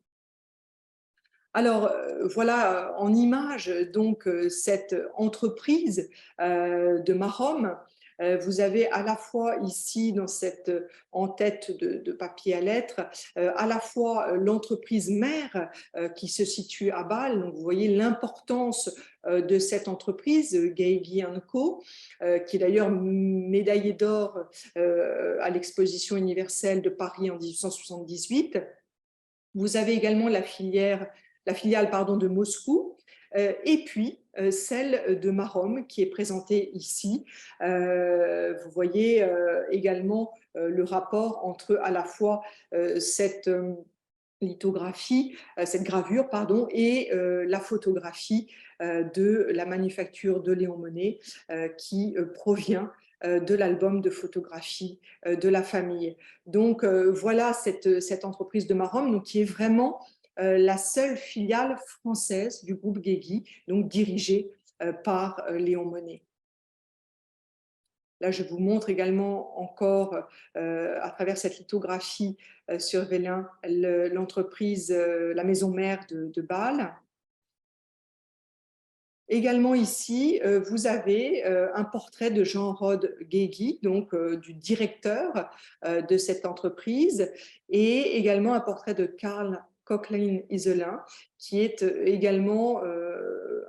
Alors voilà en image donc cette entreprise de Maromme. Vous avez à la fois ici dans cette en-tête de papier à lettres, à la fois l'entreprise mère qui se situe à Bâle. Donc vous voyez l'importance de cette entreprise, Guégui Co, qui est d'ailleurs médaillée d'or à l'exposition universelle de Paris en 1878. Vous avez également la filiale de Moscou, et puis celle de Maromme qui est présentée ici. Vous voyez également le rapport entre à la fois cette lithographie, cette gravure, pardon, et la photographie de la manufacture de Léon Monnet qui provient de l'album de photographie de la famille. Donc voilà cette entreprise de Maromme, donc, qui est vraiment la seule filiale française du groupe Guégui, donc dirigée par Léon Monnet. Là, je vous montre également encore, à travers cette lithographie sur vélin, l'entreprise, la maison mère de Bâle. Également ici, vous avez un portrait de Jean-Rod Guégui, donc du directeur de cette entreprise, et également un portrait de Karl Coquelin-Iselin, qui est également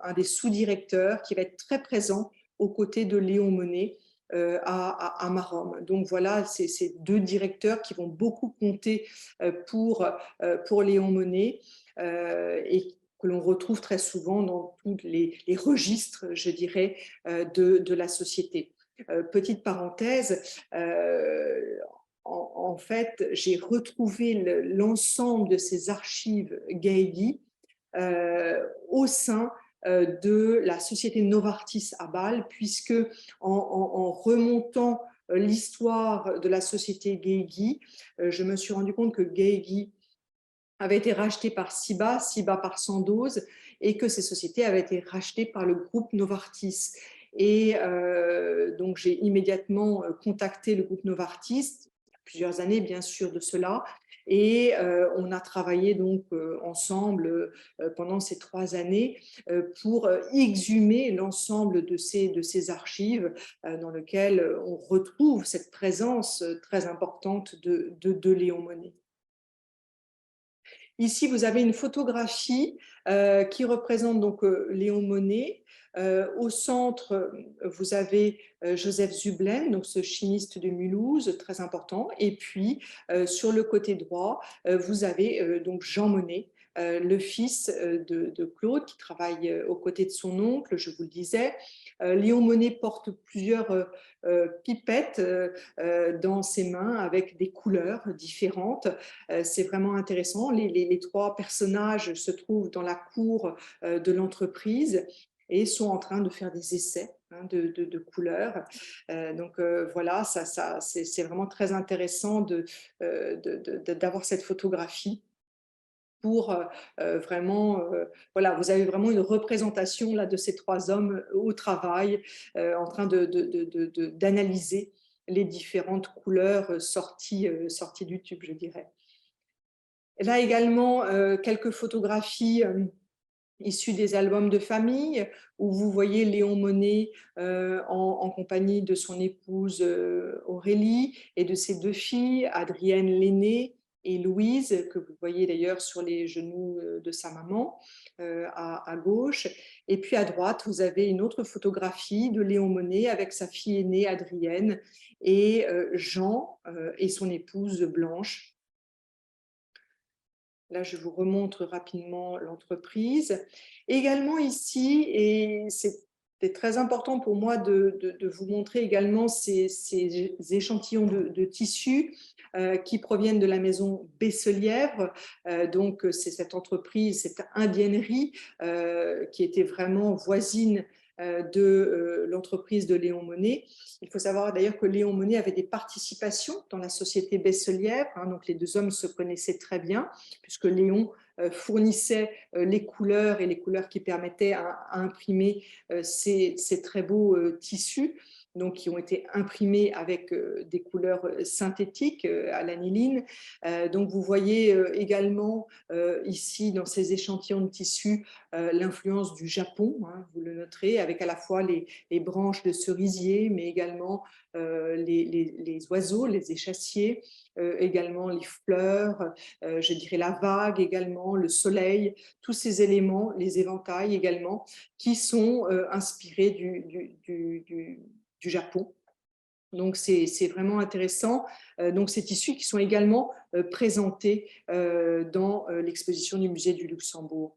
un des sous-directeurs, qui va être très présent aux côtés de Léon Monnet à Maromme. Donc voilà, c'est ces deux directeurs qui vont beaucoup compter pour Léon Monnet et que l'on retrouve très souvent dans tous les registres, je dirais, de la société. Petite parenthèse, en fait, j'ai retrouvé l'ensemble de ces archives Guégui au sein de la société Novartis à Bâle, puisque en remontant l'histoire de la société Guégui, je me suis rendu compte que Guégui avait été racheté par Ciba, Ciba par Sandoz, et que ces sociétés avaient été rachetées par le groupe Novartis. Et donc, j'ai immédiatement contacté le groupe Novartis, il y a plusieurs années, bien sûr, de cela, et on a travaillé donc ensemble pendant ces 3 années pour exhumer l'ensemble de ces archives dans lesquelles on retrouve cette présence très importante de Léon Monnet. Ici, vous avez une photographie qui représente donc Léon Monnet. Au centre, vous avez Joseph Zublen, donc ce chimiste de Mulhouse, très important. Et puis, sur le côté droit, vous avez donc Jean Monnet, le fils de Claude, qui travaille aux côtés de son oncle, je vous le disais. Léon Monnet porte plusieurs pipettes dans ses mains avec des couleurs différentes. C'est vraiment intéressant. Les 3 personnages se trouvent dans la cour de l'entreprise et sont en train de faire des essais de couleurs. Donc voilà, c'est vraiment très intéressant d'avoir cette photographie pour vraiment, voilà, vous avez vraiment une représentation là, de ces 3 hommes au travail, en train d'analyser les différentes couleurs sorties du tube, je dirais. Là également, quelques photographies issues des albums de famille, où vous voyez Léon Monnet en compagnie de son épouse Aurélie et de ses 2 filles, Adrienne l'aînée et Louise, que vous voyez d'ailleurs sur les genoux de sa maman à gauche. Et puis à droite, vous avez une autre photographie de Léon Monnet avec sa fille aînée Adrienne et Jean et son épouse Blanche. Là, je vous remontre rapidement l'entreprise. Également ici, et c'était très important pour moi de vous montrer également ces échantillons de tissus qui proviennent de la maison Besselièvre. Donc, c'est cette entreprise, cette indiennerie qui était vraiment voisine de l'entreprise de Léon Monnet. Il faut savoir d'ailleurs que Léon Monnet avait des participations dans la société Besselièvre, donc les 2 hommes se connaissaient très bien, puisque Léon fournissait les couleurs et les couleurs qui permettaient à imprimer ces très beaux tissus, donc qui ont été imprimés avec des couleurs synthétiques à l'aniline. Donc vous voyez également ici dans ces échantillons de tissus l'influence du Japon, vous le noterez, avec à la fois les branches de cerisier, mais également les oiseaux, les échassiers, également les fleurs, je dirais la vague également, le soleil, tous ces éléments, les éventails également, qui sont inspirés du Japon. Donc, c'est vraiment intéressant. Donc, ces tissus qui sont également présentés dans l'exposition du musée du Luxembourg.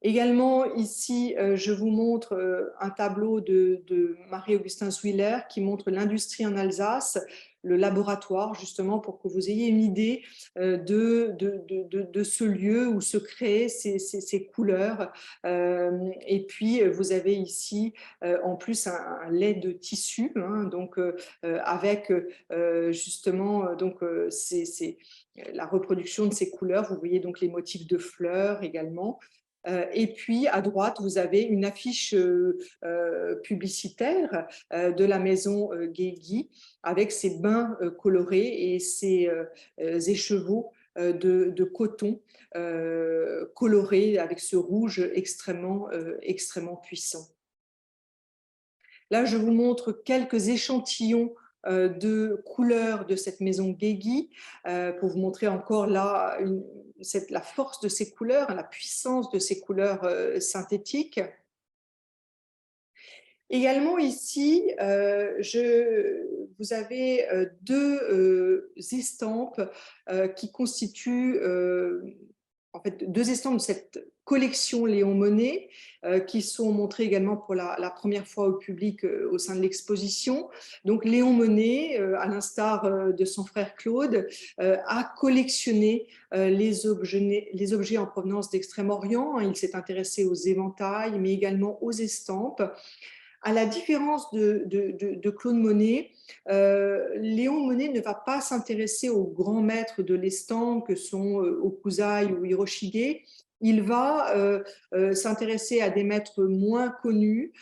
Également, ici, je vous montre un tableau de Marie-Augustin Zwiller qui montre l'industrie en Alsace. le laboratoire, justement, pour que vous ayez une idée de ce lieu où se créent ces couleurs. Et puis, vous avez ici, en plus, un lait de tissu, hein, donc, avec justement la reproduction de ces couleurs. Vous voyez donc les motifs de fleurs également. Et puis, à droite, vous avez une affiche publicitaire de la maison Guégui avec ses bains colorés et ses écheveaux de coton colorés avec ce rouge extrêmement puissant. Là, je vous montre quelques échantillons de couleurs de cette maison Guégui pour vous montrer encore là la force de ces couleurs, la puissance de ces couleurs synthétiques. Également ici, vous avez deux estampes qui constituent en fait deux estampes de cette collection Léon Monnet qui sont montrées également pour la première fois au public au sein de l'exposition. Donc Léon Monnet, à l'instar de son frère Claude, a collectionné les objets en provenance d'Extrême-Orient. Il s'est intéressé aux éventails, mais également aux estampes. À la différence de Claude Monet, Léon Monnet ne va pas s'intéresser aux grands maîtres de l'estampe que sont Hokusai ou Hiroshige. Il va s'intéresser à des maîtres moins connus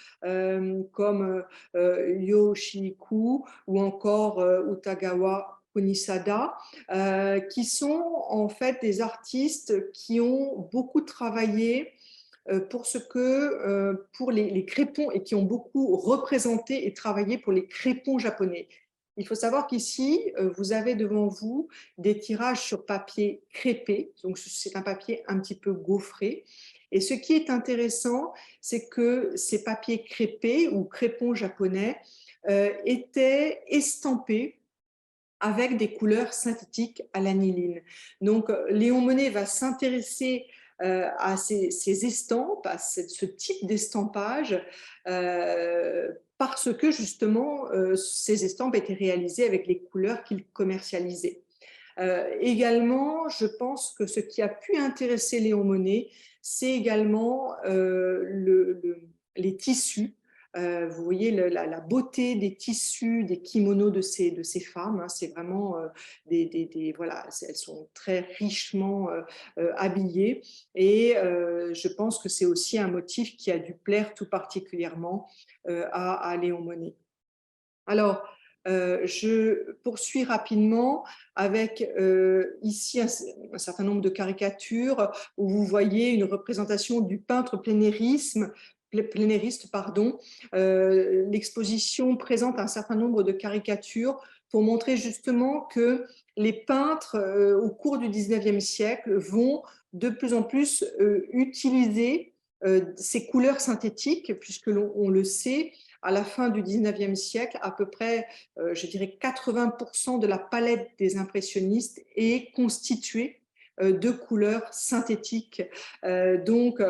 comme Yoshiniku ou encore Utagawa Kunisada, qui sont en fait des artistes qui ont beaucoup travaillé pour les crépons et qui ont beaucoup représenté et travaillé pour les crépons japonais. Il faut savoir qu'ici, vous avez devant vous des tirages sur papier crêpé, donc c'est un papier un petit peu gaufré. Et ce qui est intéressant, c'est que ces papiers crêpés ou crépons japonais étaient estampés avec des couleurs synthétiques à l'aniline. Donc, Léon Monnet va s'intéresser à ces estampes, à ce type d'estampage, parce que justement, ces estampes étaient réalisées avec les couleurs qu'il commercialisait. Également, je pense que ce qui a pu intéresser Léon Monnet, c'est également les tissus. Vous voyez la beauté des tissus, des kimonos de ces femmes. Hein, c'est vraiment voilà, elles sont très richement habillées. Et je pense que c'est aussi un motif qui a dû plaire tout particulièrement à Léon Monnet. Alors, je poursuis rapidement avec ici un certain nombre de caricatures où vous voyez une représentation du peintre plénériste. L'exposition présente un certain nombre de caricatures pour montrer justement que les peintres au cours du 19e siècle vont de plus en plus utiliser ces couleurs synthétiques, puisque on le sait, à la fin du 19e siècle, à peu près, je dirais 80% de la palette des impressionnistes est constituée de couleurs synthétiques. Donc,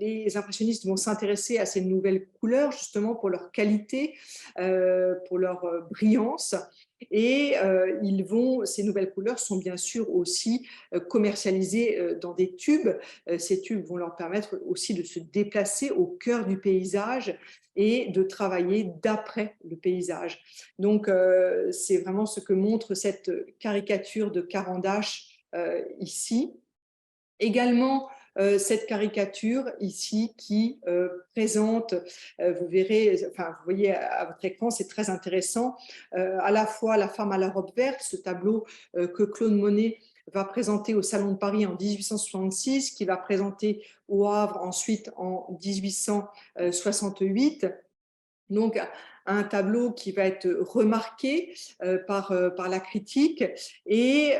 les impressionnistes vont s'intéresser à ces nouvelles couleurs, justement pour leur qualité, pour leur brillance. Et ces nouvelles couleurs sont bien sûr aussi commercialisées dans des tubes. Ces tubes vont leur permettre aussi de se déplacer au cœur du paysage et de travailler d'après le paysage. Donc, c'est vraiment ce que montre cette caricature de Caran d'Ache ici. Également, cette caricature ici qui présente, vous verrez, enfin vous voyez à votre écran, c'est très intéressant, à la fois la femme à la robe verte, ce tableau que Claude Monet va présenter au Salon de Paris en 1866, qui va présenter au Havre ensuite en 1868. Donc, un tableau qui va être remarqué par la critique et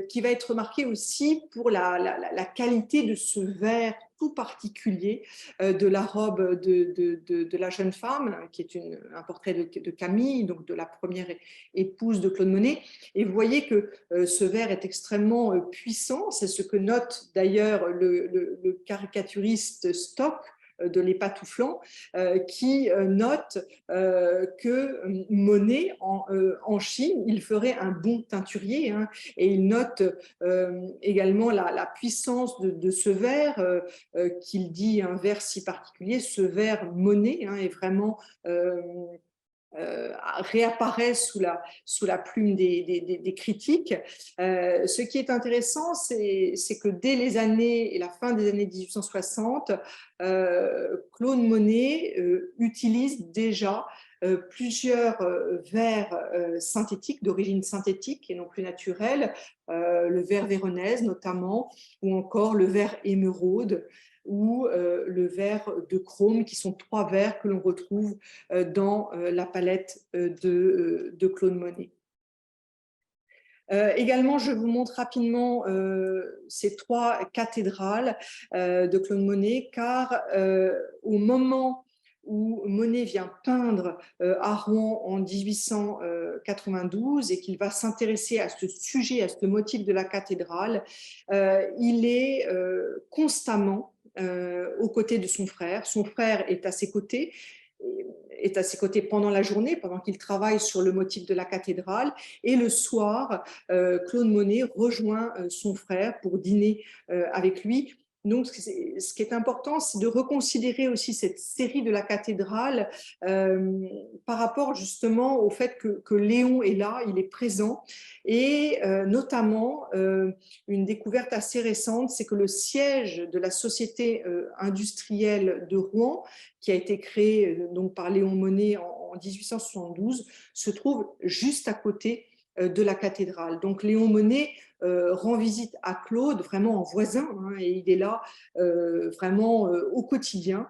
qui va être remarqué aussi pour la qualité de ce vert tout particulier de la robe de la jeune femme, qui est un portrait de Camille, donc de la première épouse de Claude Monet. Et vous voyez que ce vert est extrêmement puissant, c'est ce que note d'ailleurs le caricaturiste Stock de l'épatouflant, qui note que Monet, en Chine, il ferait un bon teinturier, hein, et il note également la puissance de ce verre, qu'il dit un verre si particulier, ce verre Monet, hein, est vraiment réapparaît sous la plume des critiques. Ce qui est intéressant, c'est que dès la fin des années 1860, Claude Monet utilise déjà plusieurs verres synthétiques, d'origine synthétique et non plus naturelle, le verre véronèse notamment, ou encore le verre émeraude, ou le verre de chrome, qui sont trois verres que l'on retrouve dans la palette de Claude Monet. Également, je vous montre rapidement ces trois cathédrales de Claude Monet, car au moment où Monet vient peindre à Rouen en 1892 et qu'il va s'intéresser à ce sujet, à ce motif de la cathédrale, il est constamment aux côtés de son frère. Son frère est à ses côtés pendant la journée, pendant qu'il travaille sur le motif de la cathédrale. Et le soir, Claude Monet rejoint son frère pour dîner avec lui. Donc, ce qui est important, c'est de reconsidérer aussi cette série de la cathédrale par rapport justement au fait que Léon est là, il est présent. Et notamment, une découverte assez récente, c'est que le siège de la Société industrielle de Rouen, qui a été créé donc par Léon Monet en 1872, se trouve juste à côté de la cathédrale. Donc Léon Monet rend visite à Claude vraiment en voisin, hein, et il est là vraiment au quotidien.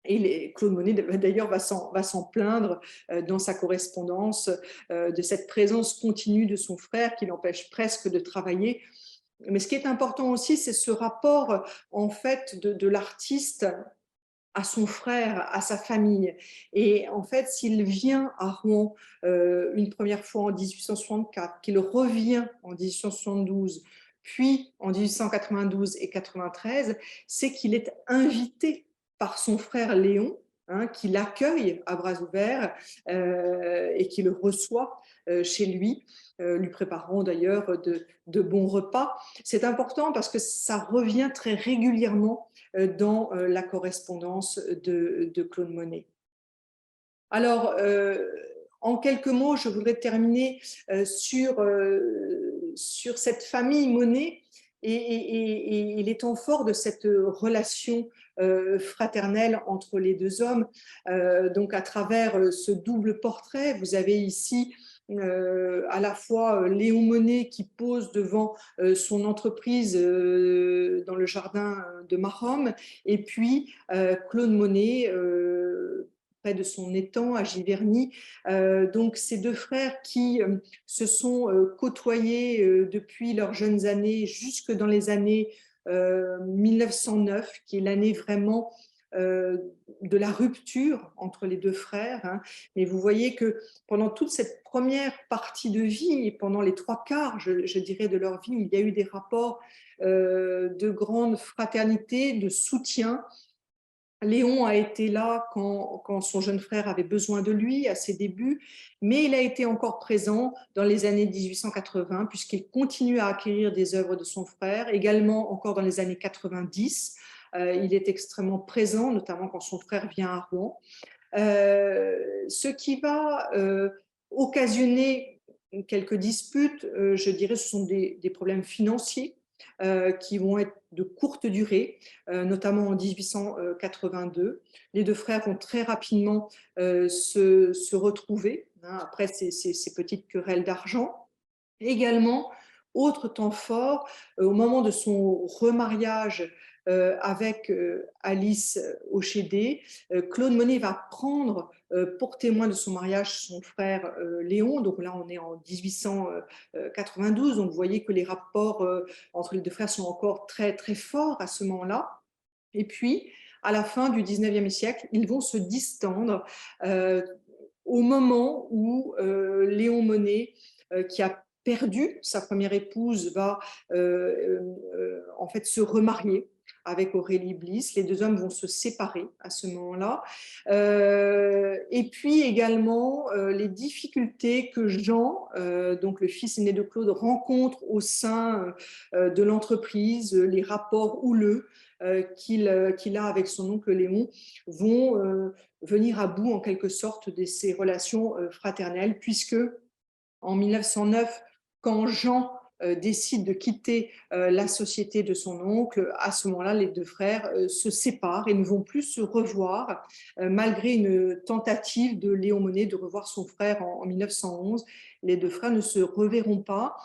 Et Claude Monet d'ailleurs va s'en plaindre dans sa correspondance de cette présence continue de son frère qui l'empêche presque de travailler. Mais ce qui est important aussi, c'est ce rapport en fait de l'artiste à son frère, à sa famille. Et en fait, s'il vient à Rouen une première fois en 1864, qu'il revient en 1872, puis en 1892 et 93, c'est qu'il est invité par son frère Léon, hein, qui l'accueille à bras ouverts et qui le reçoit chez lui, lui préparant d'ailleurs de bons repas. C'est important parce que ça revient très régulièrement dans la correspondance de Claude Monet. Alors, en quelques mots, je voudrais terminer sur cette famille Monet et les temps forts de cette relation fraternelle entre les deux hommes. Donc, à travers ce double portrait, vous avez ici à la fois Léon Monet qui pose devant son entreprise dans le jardin de Maromme, et puis Claude Monet près de son étang à Giverny. Donc ces deux frères qui se sont côtoyés depuis leurs jeunes années jusque dans les années 1909, qui est l'année vraiment de la rupture entre les deux frères, hein. Mais vous voyez que pendant toute cette première partie de vie et pendant les trois quarts, je dirais, de leur vie, il y a eu des rapports de grande fraternité, de soutien. Léon a été là quand son jeune frère avait besoin de lui à ses débuts, mais il a été encore présent dans les années 1880 puisqu'il continue à acquérir des œuvres de son frère, également encore dans les années 90. Il est extrêmement présent, notamment quand son frère vient à Rouen. Ce qui va occasionner quelques disputes, je dirais, ce sont des problèmes financiers qui vont être de courte durée, notamment en 1882. Les deux frères vont très rapidement se retrouver, hein, après ces petites querelles d'argent. Également, autre temps fort, au moment de son remariage avec Alice Hochédé, Claude Monet va prendre pour témoin de son mariage son frère Léon. Donc là, on est en 1892. Donc vous voyez que les rapports entre les deux frères sont encore très, très forts à ce moment-là. Et puis, à la fin du 19e siècle, ils vont se distendre au moment où Léon Monet, qui a perdu sa première épouse, va en fait se remarier avec Aurélie Bliss. Les deux hommes vont se séparer à ce moment-là. Et puis également les difficultés que Jean, donc le fils aîné de Claude, rencontre au sein de l'entreprise, les rapports houleux qu'il a avec son oncle Léon vont venir à bout en quelque sorte de ces relations fraternelles, puisque en 1909, quand Jean décide de quitter la société de son oncle, à ce moment-là, les deux frères se séparent et ne vont plus se revoir, malgré une tentative de Léon Monnet de revoir son frère en 1911. Les deux frères ne se reverront pas.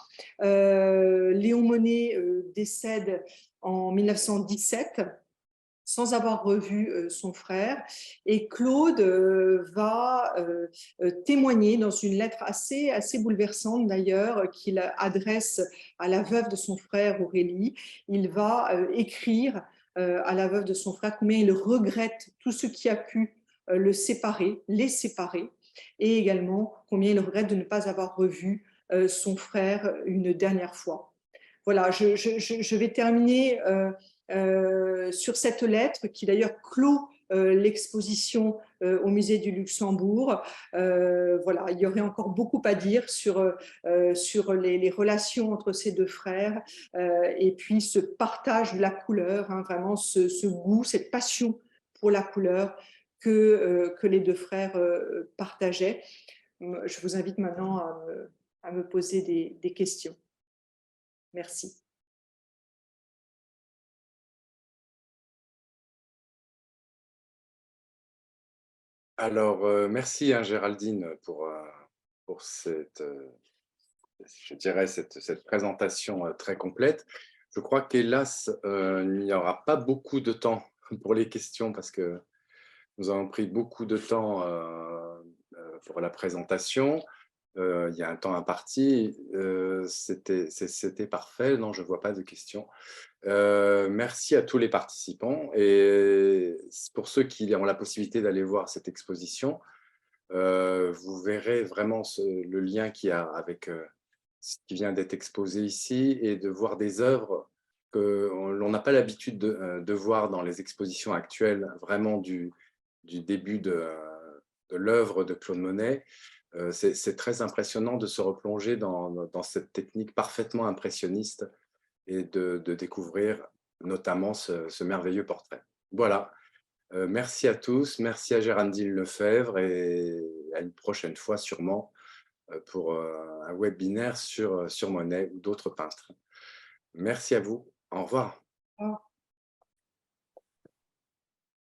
Léon Monnet décède en 1917 sans avoir revu son frère. Et Claude va témoigner dans une lettre assez bouleversante d'ailleurs, qu'il adresse à la veuve de son frère Aurélie. Il va écrire à la veuve de son frère combien il regrette tout ce qui a pu le séparer, les séparer, et également combien il regrette de ne pas avoir revu son frère une dernière fois. Voilà, je vais terminer sur cette lettre qui d'ailleurs clôt l'exposition au musée du Luxembourg. Voilà, il y aurait encore beaucoup à dire sur les relations entre ces deux frères et puis ce partage de la couleur, hein, vraiment ce goût, cette passion pour la couleur que les deux frères partageaient. Je vous invite maintenant à me poser des questions. Merci. Alors, merci hein, Géraldine pour cette, je dirais cette présentation très complète. Je crois qu'hélas, il n'y aura pas beaucoup de temps pour les questions parce que nous avons pris beaucoup de temps pour la présentation. Il y a un temps imparti. C'était parfait. Non, je ne vois pas de questions. Merci à tous les participants. Et pour ceux qui ont la possibilité d'aller voir cette exposition, vous verrez vraiment le lien qu'il y a avec ce qui vient d'être exposé ici et de voir des œuvres que l'on n'a pas l'habitude de voir dans les expositions actuelles, vraiment du début de l'œuvre de Claude Monet. C'est très impressionnant de se replonger dans cette technique parfaitement impressionniste et de découvrir notamment ce merveilleux portrait. Voilà. Merci à tous, merci à Géraldine Lefebvre et à une prochaine fois sûrement pour un webinaire sur Monet ou d'autres peintres. Merci à vous, au revoir. Au revoir.